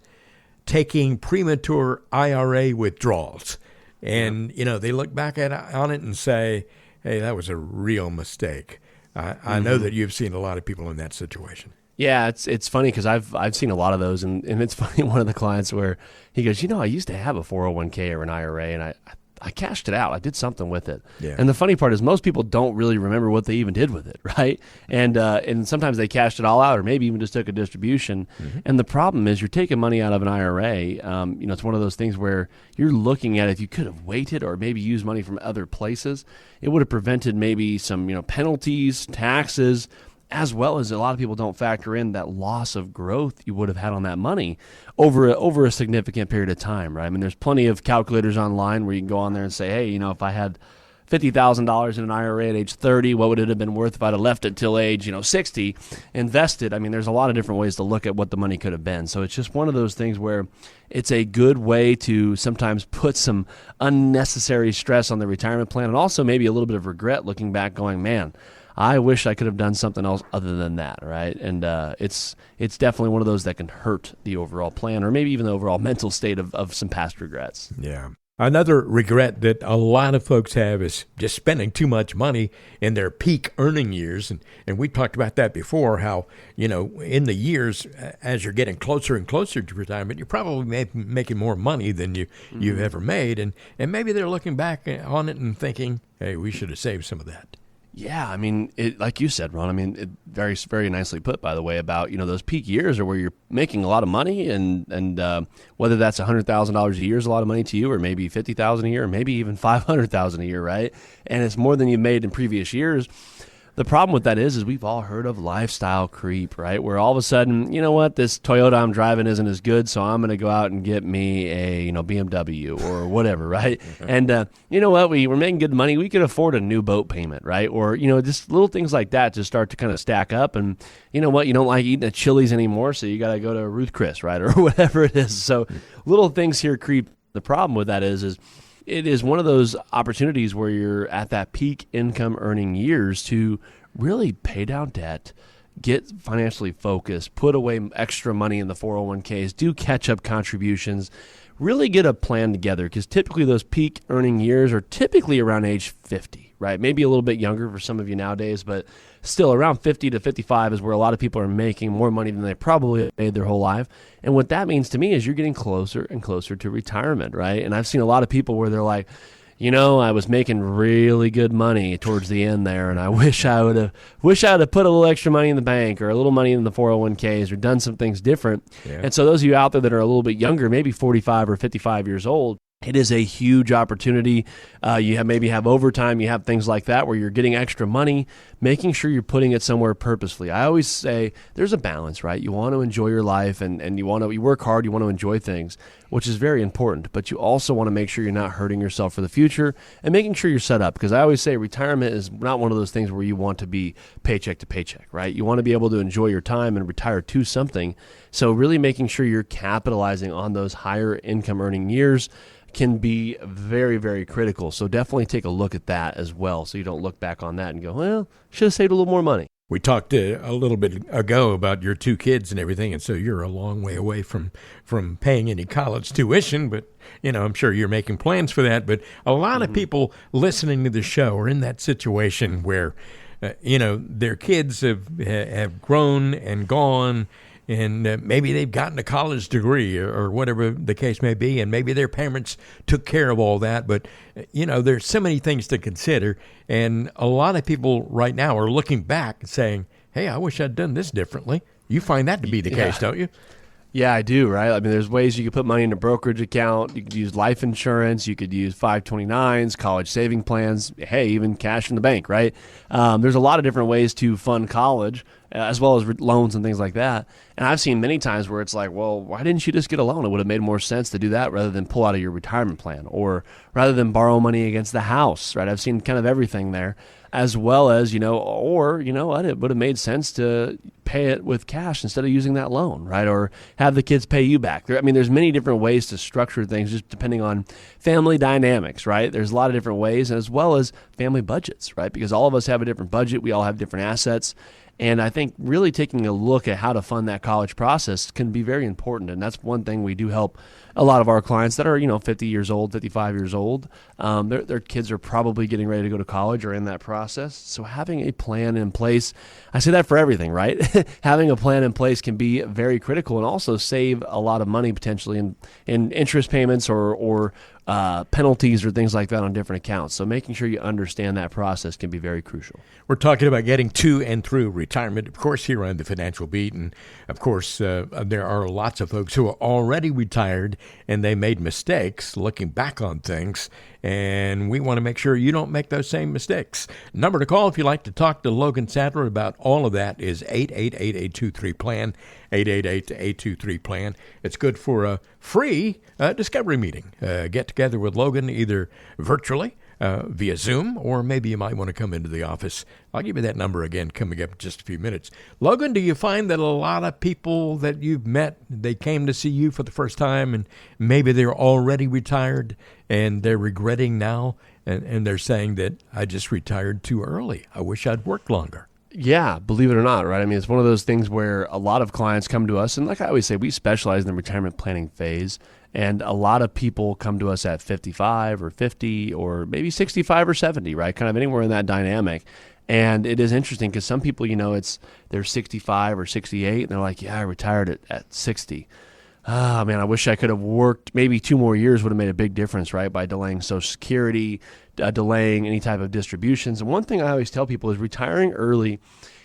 S2: taking premature IRA withdrawals. And, they look back on it and say, hey, that was a real mistake. I know that you've seen a lot of people in that situation.
S3: Yeah, it's funny because I've seen a lot of those, and it's funny. One of the clients where he goes, I used to have a 401k or an IRA, and I cashed it out. I did something with it.
S2: Yeah.
S3: And the funny part is most people don't really remember what they even did with it, right? And sometimes they cashed it all out, or maybe even just took a distribution. Mm-hmm. And the problem is you're taking money out of an IRA. It's one of those things where you're looking at if you could have waited or maybe used money from other places, it would have prevented maybe some penalties, taxes, as well as a lot of people don't factor in that loss of growth you would have had on that money over a significant period of time, right? I mean, there's plenty of calculators online where you can go on there and say, hey, if I had $50,000 in an IRA at age 30, what would it have been worth if I'd have left it till age 60, invested? I mean, there's a lot of different ways to look at what the money could have been. So it's just one of those things where it's a good way to sometimes put some unnecessary stress on the retirement plan, and also maybe a little bit of regret looking back going, man, I wish I could have done something else other than that, right? And it's definitely one of those that can hurt the overall plan or maybe even the overall mental state of some past regrets.
S2: Yeah. Another regret that a lot of folks have is just spending too much money in their peak earning years. And we talked about that before, how, in the years, as you're getting closer and closer to retirement, you're probably making more money than you've ever made. And maybe they're looking back on it and thinking, hey, we should have saved some of that.
S3: Yeah, I mean, like you said, Ron, I mean, it very, very nicely put, by the way, about, those peak years are where you're making a lot of money, and whether that's $100,000 a year is a lot of money to you, or maybe $50,000 a year, or maybe even $500,000 a year, right? And it's more than you've made in previous years. The problem with that is we've all heard of lifestyle creep, right? Where all of a sudden, this Toyota I'm driving isn't as good, so I'm going to go out and get me a, BMW or whatever, right? And you know what? We're making good money. We could afford a new boat payment, right? Or, just little things like that to start to kind of stack up. And you know what? You don't like eating at Chili's anymore, so you got to go to Ruth Chris, right? Or whatever it is. So little things here creep. The problem with that is it is one of those opportunities where you're at that peak income earning years to really pay down debt, get financially focused, put away extra money in the 401ks, do catch-up contributions, really get a plan together, because typically those peak earning years are typically around age 50, right? Maybe a little bit younger for some of you nowadays, but still around 50 to 55 is where a lot of people are making more money than they probably made their whole life. And what that means to me is you're getting closer and closer to retirement, right? And I've seen a lot of people where they're like, I was making really good money towards the end there, and I wish I would have put a little extra money in the bank or a little money in the 401ks or done some things different. Yeah. And so those of you out there that are a little bit younger, maybe 45 or 55 years old, it is a huge opportunity. You maybe have overtime, you have things like that where you're getting extra money, making sure you're putting it somewhere purposefully. I always say there's a balance, right? You want to enjoy your life and you work hard, you want to enjoy things, which is very important, but you also want to make sure you're not hurting yourself for the future and making sure you're set up, because I always say retirement is not one of those things where you want to be paycheck to paycheck, right? You want to be able to enjoy your time and retire to something. So really making sure you're capitalizing on those higher income earning years can be very, very critical. So definitely take a look at that as well, so you don't look back on that and go, well, should have saved a little more money.
S2: We talked a little bit ago about your two kids and everything, and so you're a long way away from paying any college tuition, but I'm sure you're making plans for that. But a lot of people listening to the show are in that situation where their kids have grown and gone, and maybe they've gotten a college degree or whatever the case may be, and maybe their parents took care of all that. But, there's so many things to consider, and a lot of people right now are looking back and saying, hey, I wish I'd done this differently. You find that to be the case, don't you?
S3: Yeah, I do, right? I mean, there's ways you could put money in a brokerage account. You could use life insurance. You could use 529s, college saving plans, hey, even cash in the bank, right? There's a lot of different ways to fund college. as well as loans and things like that. And I've seen many times where it's like, well, why didn't you just get a loan? It would have made more sense to do that rather than pull out of your retirement plan, or rather than borrow money against the house, right? I've seen kind of everything there, as well as, or, what, it would have made sense to pay it with cash instead of using that loan, right? Or have the kids pay you back. There's many different ways to structure things just depending on family dynamics, right? There's a lot of different ways, as well as family budgets, right? Because all of us have a different budget. We all have different assets. And I think really taking a look at how to fund that college process can be very important. And that's one thing we do help a lot of our clients that are, 50 years old, 55 years old. Their kids are probably getting ready to go to college or in that process. So having a plan in place, I say that for everything, right? Having a plan in place can be very critical and also save a lot of money potentially in interest payments or penalties or things like that on different accounts. So making sure you understand that process can be very crucial.
S2: We're talking about getting to and through retirement, of course, here on the Financial Beat. And, of course, there are lots of folks who are already retired and they made mistakes looking back on things. And we want to make sure you don't make those same mistakes. Number to call if you'd like to talk to Logan Sadler about all of that is 888-823-PLAN, 888-823-PLAN. It's good for a free discovery meeting. Get together with Logan either virtually, via Zoom, or maybe you might want to come into the office. I'll give you that number again coming up in just a few minutes. Logan, do you find that a lot of people that you've met, they came to see you for the first time and maybe they're already retired and they're regretting now and they're saying that I just retired too early. I wish I'd worked longer.
S3: Yeah, believe it or not, right? It's one of those things where a lot of clients come to us, and like I always say, we specialize in the retirement planning phase, and a lot of people come to us at 55 or 50 or maybe 65 or 70, right? Kind of anywhere in that dynamic. And it is interesting because some people, they're 65 or 68, and they're like, yeah, I retired at 60. Ah, man, I wish I could have worked. Maybe 2 more years would have made a big difference, right? By delaying Social Security, delaying any type of distributions. And one thing I always tell people is retiring early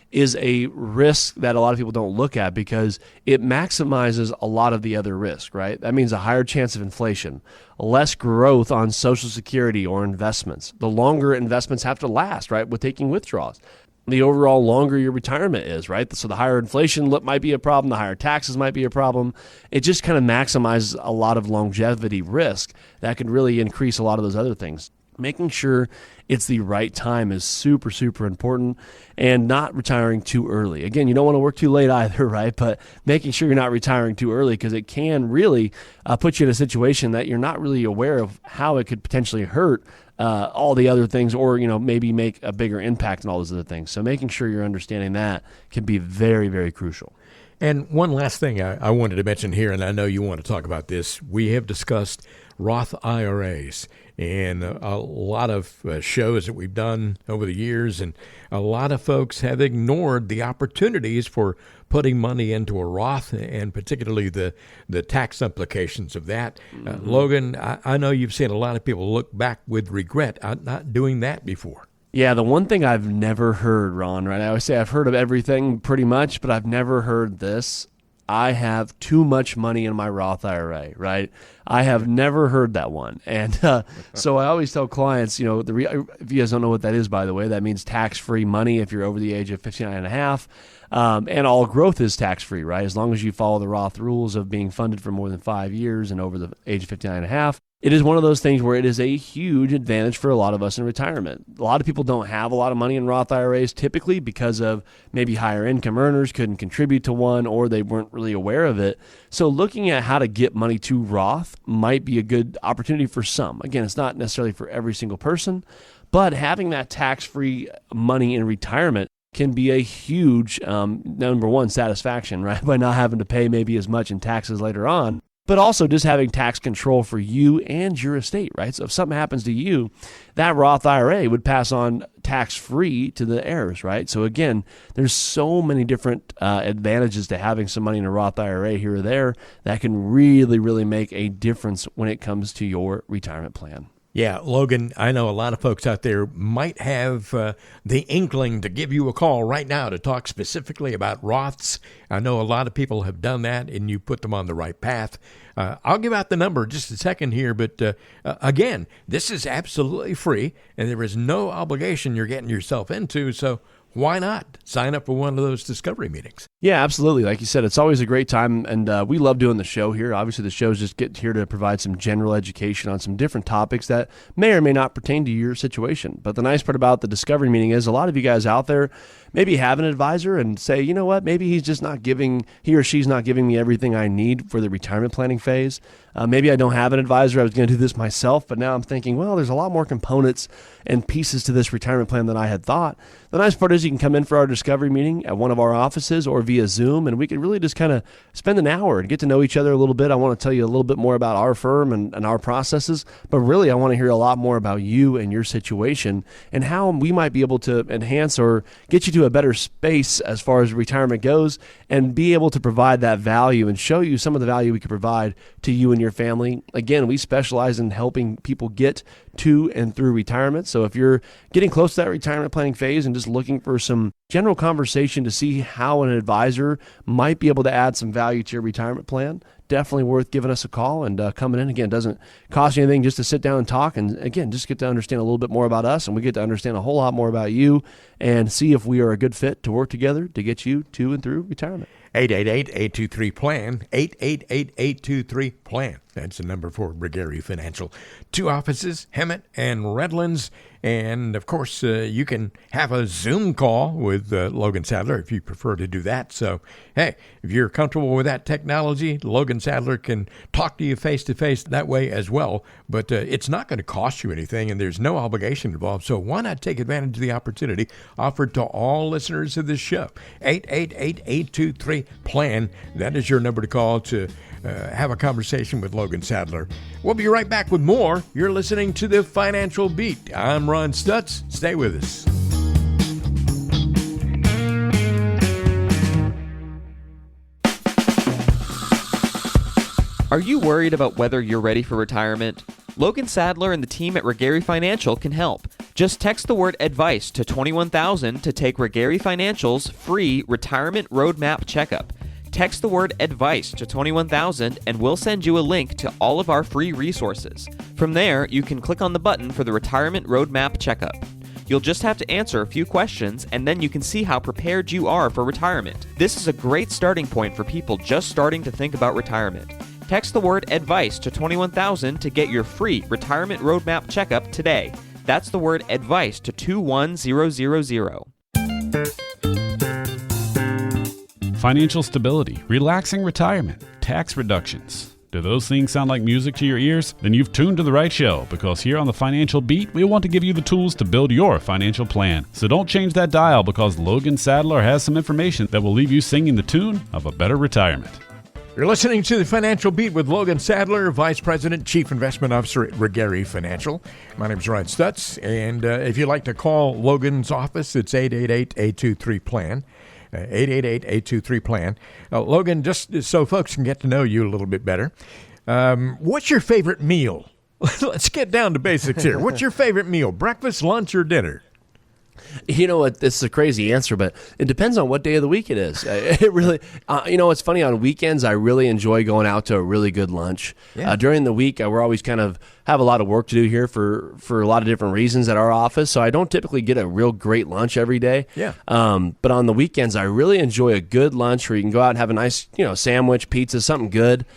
S3: is a risk that a lot of people don't look at because it maximizes a lot of the other risk, right? That means a higher chance of inflation, less growth on Social Security or investments. The longer investments have to last, right, with taking withdrawals. The overall longer your retirement is, right? So the higher inflation might be a problem, the higher taxes might be a problem. It just kind of maximizes a lot of longevity risk that could really increase a lot of those other things. Making sure it's the right time is super, super important, and not retiring too early. Again, you don't want to work too late either, right? But making sure you're not retiring too early because it can really put you in a situation that you're not really aware of how it could potentially hurt all the other things, or maybe make a bigger impact on all those other things. So making sure you're understanding that can be very, very crucial.
S2: And one last thing I wanted to mention here, and I know you want to talk about this. We have discussed Roth IRAs and a lot of shows that we've done over the years, and a lot of folks have ignored the opportunities for putting money into a Roth, and particularly the tax implications of that. Logan, I know you've seen a lot of people look back with regret at not doing that before.
S3: Yeah, the one thing I've never heard, Ron, right? I always say I've heard of everything pretty much, but I've never heard this. I have too much money in my Roth IRA, right? I have never heard that one. And so I always tell clients, if you guys don't know what that is, by the way, that means tax-free money if you're over the age of 59 and a half. And all growth is tax-free, right? As long as you follow the Roth rules of being funded for more than 5 years and over the age of 59 and a half. It is one of those things where it is a huge advantage for a lot of us in retirement. A lot of people don't have a lot of money in Roth IRAs typically because of maybe higher income earners couldn't contribute to one, or they weren't really aware of it. So looking at how to get money to Roth might be a good opportunity for some. Again, it's not necessarily for every single person, but having that tax-free money in retirement can be a huge, number one, satisfaction, right? By not having to pay maybe as much in taxes later on. But also just having tax control for you and your estate, right? So if something happens to you, that Roth IRA would pass on tax-free to the heirs, right? So again, there's so many different advantages to having some money in a Roth IRA here or there that can really, really make a difference when it comes to your retirement plan.
S2: Yeah, Logan, I know a lot of folks out there might have the inkling to give you a call right now to talk specifically about Roths. I know a lot of people have done that, and you put them on the right path. I'll give out the number in just a second here, but again, this is absolutely free, and there is no obligation you're getting yourself into, so why not sign up for one of those discovery meetings?
S3: Yeah, absolutely. Like you said, it's always a great time, and we love doing the show here. Obviously, the show's just get here to provide some general education on some different topics that may or may not pertain to your situation. But the nice part about the discovery meeting is a lot of you guys out there maybe have an advisor and say, you know what, maybe he or she's not giving me everything I need for the retirement planning phase. Maybe I don't have an advisor. I was going to do this myself, but now I'm thinking, well, there's a lot more components and pieces to this retirement plan than I had thought. The nice part is you can come in for our discovery meeting at one of our offices or via Zoom, and we could really just kind of spend an hour and get to know each other a little bit. I want to tell you a little bit more about our firm and our processes, but really I want to hear a lot more about you and your situation and how we might be able to enhance or get you to a better space as far as retirement goes and be able to provide that value and show you some of the value we could provide to you and your family. Again, we specialize in helping people get to and through retirement. So if you're getting close to that retirement planning phase and just looking for some general conversation to see how an advisor might be able to add some value to your retirement plan, definitely worth giving us a call and coming in. Again, it doesn't cost you anything just to sit down and talk. And again, just get to understand a little bit more about us, and we get to understand a whole lot more about you and see if we are a good fit to work together to get you to and through retirement.
S2: 888-823-PLAN, 888-823-PLAN. That's the number for Brigary Financial. 2 offices, Hemet and Redlands. And, of course, you can have a Zoom call with Logan Sadler if you prefer to do that. So, hey, if you're comfortable with that technology, Logan Sadler can talk to you face-to-face that way as well. But it's not going to cost you anything, and there's no obligation involved. So why not take advantage of the opportunity offered to all listeners of this show? 888-823-PLAN. That is your number to call to have a conversation with Logan Sadler. We'll be right back with more. You're listening to The Financial Beat. I'm Ron Stutz. Stay with us.
S4: Are you worried about whether you're ready for retirement? Logan Sadler and the team at Regary Financial can help. Just text the word ADVICE to 21000 to take Regary Financial's free retirement roadmap checkup. Text the word ADVICE to 21000 and we'll send you a link to all of our free resources. From there, you can click on the button for the Retirement Roadmap Checkup. You'll just have to answer a few questions and then you can see how prepared you are for retirement. This is a great starting point for people just starting to think about retirement. Text the word ADVICE to 21000 to get your free Retirement Roadmap Checkup today. That's the word ADVICE to 21000.
S7: Financial stability, relaxing retirement, tax reductions. Do those things sound like music to your ears? Then you've tuned to the right show, because here on The Financial Beat, we want to give you the tools to build your financial plan. So don't change that dial, because Logan Sadler has some information that will leave you singing the tune of a better retirement.
S2: You're listening to The Financial Beat with Logan Sadler, Vice President, Chief Investment Officer at Regary Financial. My name is Ron Stutz, and if you'd like to call Logan's office, it's 888-823-PLAN. 888-823-PLAN. Logan, just so folks can get to know you a little bit better, what's your favorite meal? Let's get down to basics here. What's your favorite meal, breakfast, lunch, or dinner?
S3: You know what? This is a crazy answer, but it depends on what day of the week it is. It really, it's funny. On weekends, I really enjoy going out to a really good lunch. Yeah. During the week, we're always kind of have a lot of work to do here for a lot of different reasons at our office. So I don't typically get a real great lunch every day. Yeah. But on the weekends, I really enjoy a good lunch where you can go out and have a nice, sandwich, pizza, something good.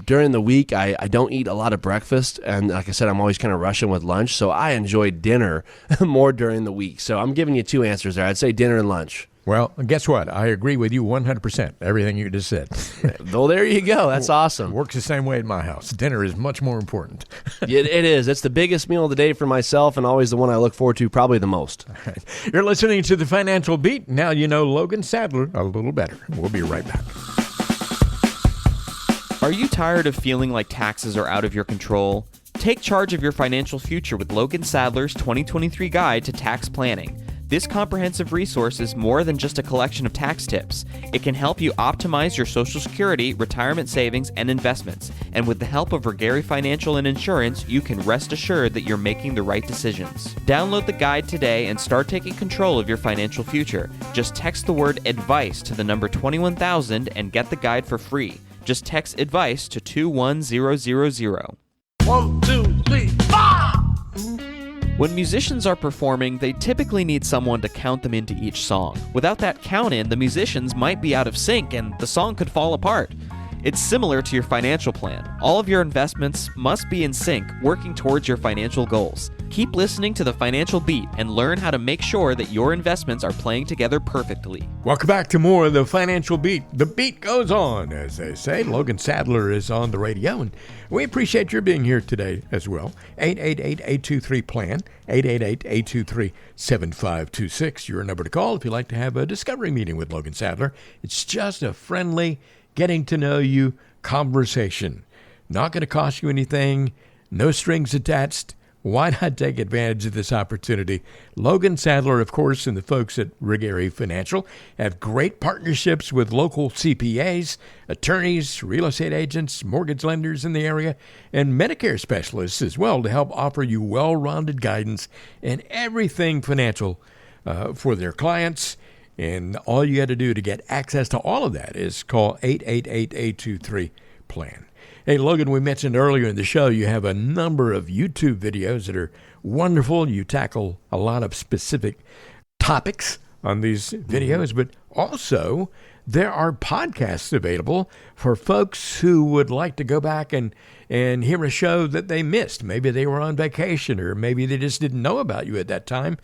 S3: During the week, I don't eat a lot of breakfast. And like I said, I'm always kind of rushing with lunch. So I enjoy dinner more during the week. So I'm giving you 2 answers there. I'd say dinner and lunch.
S2: Well, guess what? I agree with you 100%, everything you just said.
S3: Well, there you go. That's awesome.
S2: Works the same way at my house. Dinner is much more important.
S3: It is. It's the biggest meal of the day for myself and always the one I look forward to probably the most.
S2: All right. You're listening to The Financial Beat. Now you know Logan Sadler a little better. We'll be right back.
S4: Are you tired of feeling like taxes are out of your control? Take charge of your financial future with Logan Sadler's 2023 Guide to Tax Planning. This comprehensive resource is more than just a collection of tax tips. It can help you optimize your Social Security, retirement savings, and investments. And with the help of Regary Financial and Insurance, you can rest assured that you're making the right decisions. Download the guide today and start taking control of your financial future. Just text the word ADVICE to the number 21000 and get the guide for free. Just text ADVICE to 21000.
S6: 1, 2, 3, 4!
S4: When musicians are performing, they typically need someone to count them into each song. Without that count in, the musicians might be out of sync and the song could fall apart. It's similar to your financial plan. All of your investments must be in sync, working towards your financial goals. Keep listening to The Financial Beat and learn how to make sure that your investments are playing together perfectly.
S2: Welcome back to more of The Financial Beat. The beat goes on, as they say. Logan Sadler is on the radio, and we appreciate your being here today as well. 888-823-PLAN, 888-823-7526. Your number to call if you'd like to have a discovery meeting with Logan Sadler. It's just a friendly, getting to know you conversation. Not going to cost you anything, no strings attached. Why not take advantage of this opportunity? Logan Sadler, of course, and the folks at Rigeri Financial have great partnerships with local CPAs, attorneys, real estate agents, mortgage lenders in the area, and Medicare specialists as well to help offer you well-rounded guidance and everything financial for their clients. And all you got to do to get access to all of that is call 888-823-PLAN. Hey, Logan, we mentioned earlier in the show you have a number of YouTube videos that are wonderful. You tackle a lot of specific topics on these videos, but also there are podcasts available for folks who would like to go back and hear a show that they missed. Maybe they were on vacation or maybe they just didn't know about you at that time.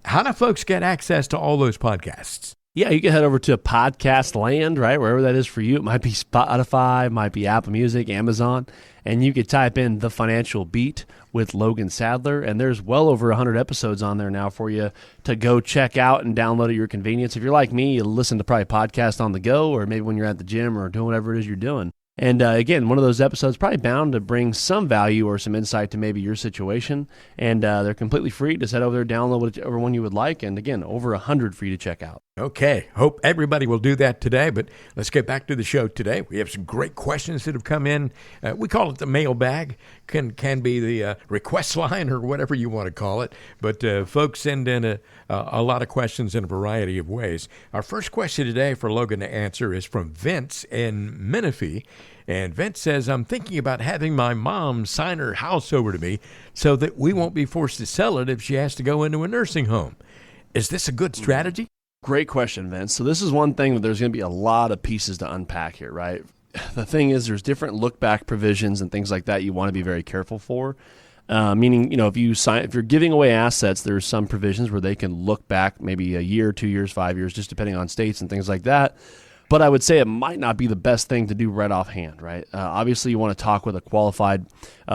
S2: How do folks get access to all those podcasts?
S3: Yeah, you can head over to Podcast Land, right, wherever that is for you. It might be Spotify, might be Apple Music, Amazon, and you could type in The Financial Beat with Logan Sadler, and there's well over 100 episodes on there now for you to go check out and download at your convenience. If you're like me, you listen to probably podcasts on the go or maybe when you're at the gym or doing whatever it is you're doing. And again, one of those episodes probably bound to bring some value or some insight to maybe your situation. And they're completely free. Just head over there, download whichever one you would like. And again, over 100 for you to check out.
S2: Okay. Hope everybody will do that today. But let's get back to the show today. We have some great questions that have come in. We call it the mailbag. Can be the request line or whatever you want to call it. But folks send in a lot of questions in a variety of ways. Our first question today for Logan to answer is from Vince in Menifee. And Vince says, I'm thinking about having my mom sign her house over to me so that we won't be forced to sell it if she has to go into a nursing home. Is this a good strategy?
S3: Great question, Vince. So this is one thing that there's going to be a lot of pieces to unpack here, right? The thing is there's different look-back provisions and things like that you want to be very careful for. Meaning, if you're giving away assets, there's some provisions where they can look back maybe a year, 2 years, 5 years, just depending on states and things like that. But I would say it might not be the best thing to do right offhand, right? Obviously, you want to talk with a qualified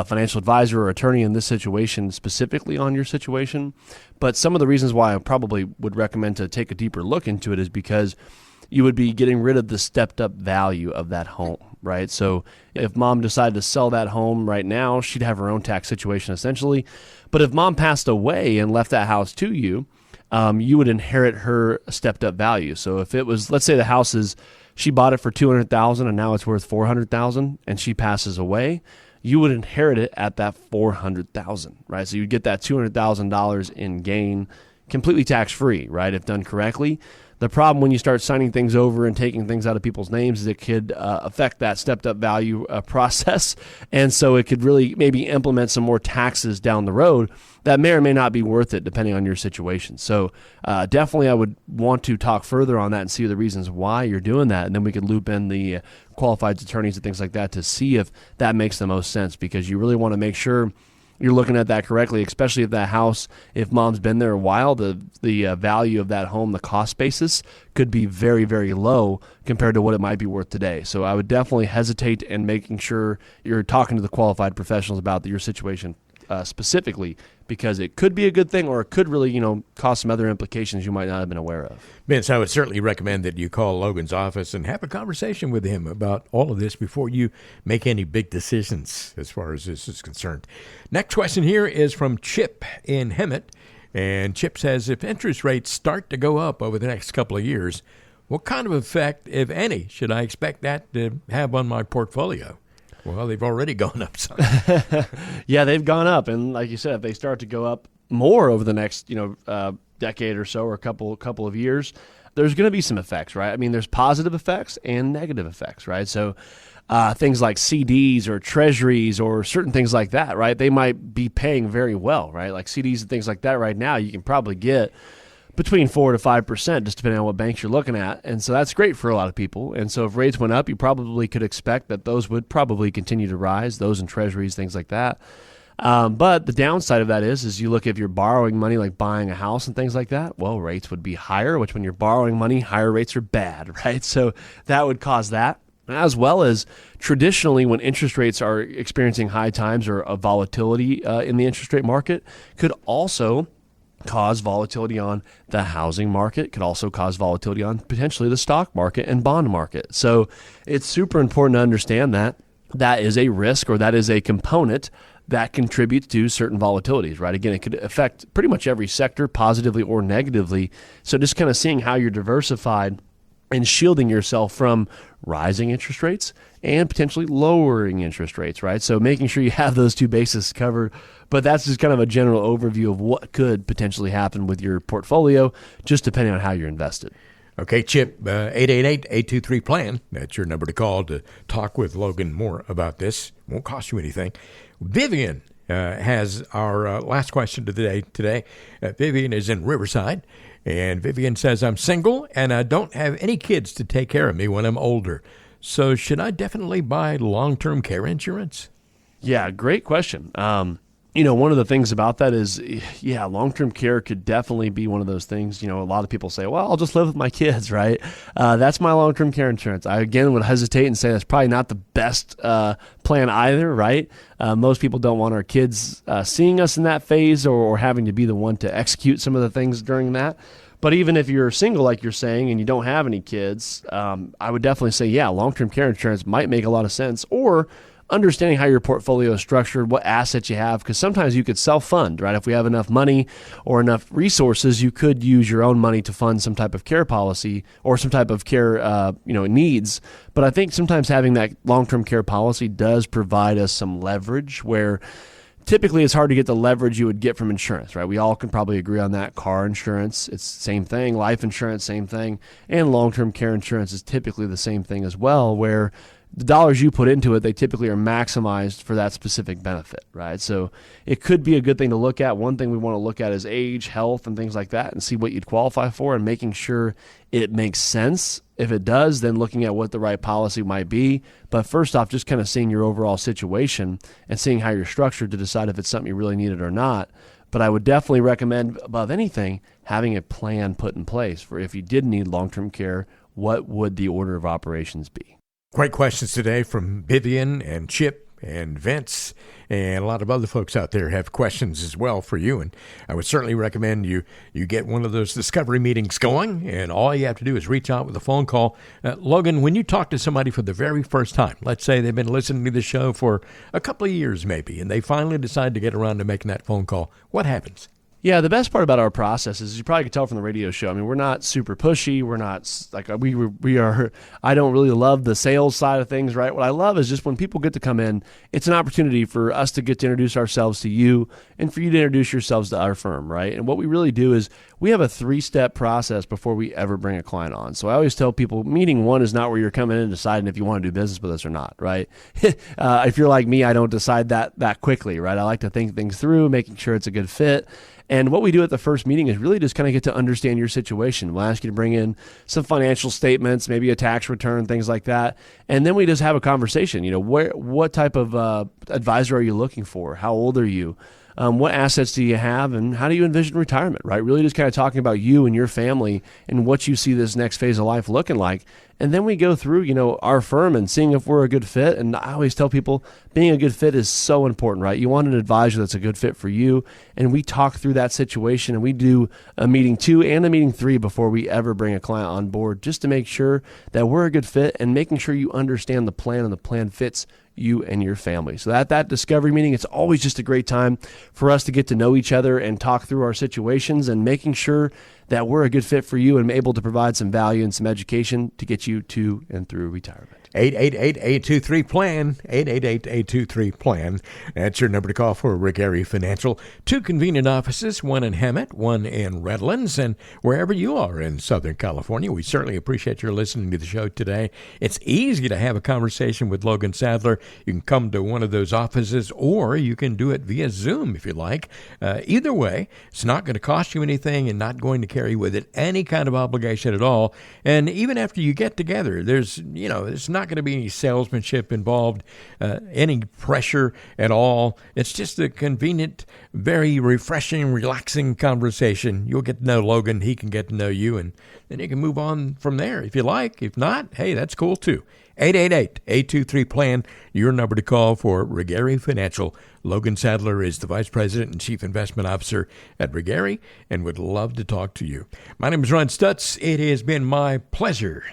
S3: financial advisor or attorney in this situation, specifically on your situation. But some of the reasons why I probably would recommend to take a deeper look into it is because you would be getting rid of the stepped-up value of that home, right? So if mom decided to sell that home right now, she'd have her own tax situation essentially. But if mom passed away and left that house to you, you would inherit her stepped up value. So if it was, let's say the house she bought it for $200,000 and now it's worth $400,000 and she passes away, you would inherit it at that $400,000, right? So you'd get that $200,000 in gain completely tax free, right? If done correctly. The problem when you start signing things over and taking things out of people's names is it could affect that stepped-up value process, and so it could really maybe implement some more taxes down the road that may or may not be worth it depending on your situation. So definitely I would want to talk further on that and see the reasons why you're doing that, and then we could loop in the qualified attorneys and things like that to see if that makes the most sense, because you really want to make sure you're looking at that correctly, especially if that house, if mom's been there a while, the value of that home, the cost basis could be very, very low compared to what it might be worth today. So I would definitely hesitate in making sure you're talking to the qualified professionals about your situation specifically, because it could be a good thing or it could really, cause some other implications you might not have been aware of.
S2: Vince, I would certainly recommend that you call Logan's office and have a conversation with him about all of this before you make any big decisions as far as this is concerned. Next question here is from Chip in Hemet. And Chip says, if interest rates start to go up over the next couple of years, what kind of effect, if any, should I expect that to have on my portfolio? Well, they've already gone up some.
S3: Yeah, they've gone up. And like you said, if they start to go up more over the next, decade or so or a couple of years, there's going to be some effects, right? I mean, there's positive effects and negative effects, right? So things like CDs or treasuries or certain things like that, right? They might be paying very well, right? Like CDs and things like that right now, you can probably get between 4 to 5%, just depending on what banks you're looking at. And so that's great for a lot of people. And so if rates went up, you probably could expect that those would probably continue to rise, those in treasuries, things like that. But the downside of that is you look, if you're borrowing money, like buying a house and things like that, well, rates would be higher, which when you're borrowing money, higher rates are bad, right? So that would cause that. As well as traditionally when interest rates are experiencing high times or a volatility in the interest rate market, could also cause volatility on the housing market, could also cause volatility on potentially the stock market and bond market. So it's super important to understand that that is a risk, or that is a component that contributes to certain volatilities, right? Again, it could affect pretty much every sector positively or negatively. So just kind of seeing how you're diversified and shielding yourself from rising interest rates and potentially lowering interest rates, right? So making sure you have those two bases covered. But that's just kind of a general overview of what could potentially happen with your portfolio, just depending on how you're invested.
S2: Okay, Chip, 888-823-PLAN. That's your number to call to talk with Logan more about this. Won't cost you anything. Vivian has our last question of the day today. Vivian is in Riverside, and Vivian says, I'm single and I don't have any kids to take care of me when I'm older. So should I definitely buy long-term care insurance?
S3: Yeah, great question. One of the things about that is, long-term care could definitely be one of those things. A lot of people say, well, I'll just live with my kids, right? That's my long-term care insurance. I, again, would hesitate and say that's probably not the best plan either, right? Most people don't want our kids seeing us in that phase or having to be the one to execute some of the things during that. But even if you're single, like you're saying, and you don't have any kids, I would definitely say, long-term care insurance might make a lot of sense. Or understanding how your portfolio is structured, what assets you have, because sometimes you could self-fund, right? If we have enough money or enough resources, you could use your own money to fund some type of care policy or some type of care, needs. But I think sometimes having that long-term care policy does provide us some leverage where typically it's hard to get the leverage you would get from insurance, right? We all can probably agree on that. Car insurance, it's the same thing. Life insurance, same thing. And long-term care insurance is typically the same thing as well, where the dollars you put into it, they typically are maximized for that specific benefit, right? So it could be a good thing to look at. One thing we want to look at is age, health, and things like that, and see what you'd qualify for and making sure it makes sense. If it does, then looking at what the right policy might be. But first off, just kind of seeing your overall situation and seeing how you're structured to decide if it's something you really needed or not. But I would definitely recommend, above anything, having a plan put in place for if you did need long-term care, what would the order of operations be?
S2: Great questions today from Vivian and Chip and Vince, and a lot of other folks out there have questions as well for you. And I would certainly recommend you get one of those discovery meetings going, and all you have to do is reach out with a phone call. Logan, when you talk to somebody for the very first time, let's say they've been listening to the show for a couple of years maybe, and they finally decide to get around to making that phone call, what happens?
S3: Yeah, the best part about our process is you probably could tell from the radio show. I mean, we're not super pushy. We're not like we are. I don't really love the sales side of things, right? What I love is just when people get to come in, it's an opportunity for us to get to introduce ourselves to you and for you to introduce yourselves to our firm, right? And what we really do is we have a 3-step process before we ever bring a client on. So I always tell people, meeting one is not where you're coming in and deciding if you want to do business with us or not, right? If you're like me, I don't decide that quickly, right? I like to think things through, making sure it's a good fit. And what we do at the first meeting is really just kind of get to understand your situation. We'll ask you to bring in some financial statements, maybe a tax return, things like that. And then we just have a conversation. What type of advisor are you looking for? How old are you? What assets do you have, and how do you envision retirement, right? Really just kind of talking about you and your family and what you see this next phase of life looking like. And then we go through, our firm and seeing if we're a good fit. And I always tell people being a good fit is so important, right? You want an advisor that's a good fit for you. And we talk through that situation, and we do a meeting 2 and a meeting 3 before we ever bring a client on board, just to make sure that we're a good fit and making sure you understand the plan and the plan fits you and your family. So at that discovery meeting, it's always just a great time for us to get to know each other and talk through our situations and making sure that we're a good fit for you and able to provide some value and some education to get you to and through retirement.
S2: 888-823-PLAN, 888-823-PLAN. That's your number to call for Regary Financial. 2 convenient offices, one in Hemet, one in Redlands, and wherever you are in Southern California. We certainly appreciate your listening to the show today. It's easy to have a conversation with Logan Sadler. You can come to one of those offices, or you can do it via Zoom if you like. Either way, it's not going to cost you anything and not going to carry with it any kind of obligation at all. And even after you get together, there's not going to be any salesmanship involved, any pressure at all. It's just a convenient, very refreshing, relaxing conversation. You'll get to know Logan. He can get to know you, and then you can move on from there if you like. If not, hey, that's cool too. 888-823-PLAN, your number to call for Regary Financial. Logan Sadler is the Vice President and Chief Investment Officer at Regary and would love to talk to you. My name is Ron Stutz. It has been my pleasure.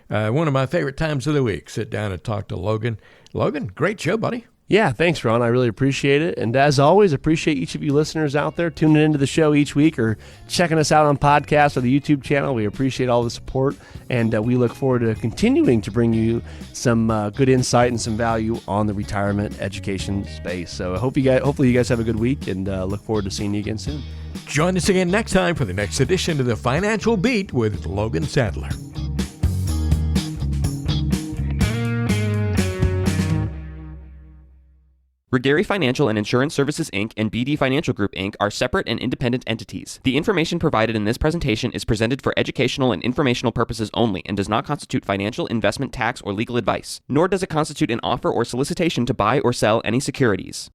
S2: One of my favorite times of the week, sit down and talk to Logan. Logan, great show, buddy.
S3: Yeah, thanks, Ron. I really appreciate it. And as always, appreciate each of you listeners out there tuning into the show each week or checking us out on podcast or the YouTube channel. We appreciate all the support, and we look forward to continuing to bring you some good insight and some value on the retirement education space. So hopefully you guys have a good week, and look forward to seeing you again soon.
S2: Join us again next time for the next edition of the Financial Beat with Logan Sadler.
S4: Regary Financial and Insurance Services, Inc. and BD Financial Group, Inc. are separate and independent entities. The information provided in this presentation is presented for educational and informational purposes only and does not constitute financial, investment, tax, or legal advice, nor does it constitute an offer or solicitation to buy or sell any securities.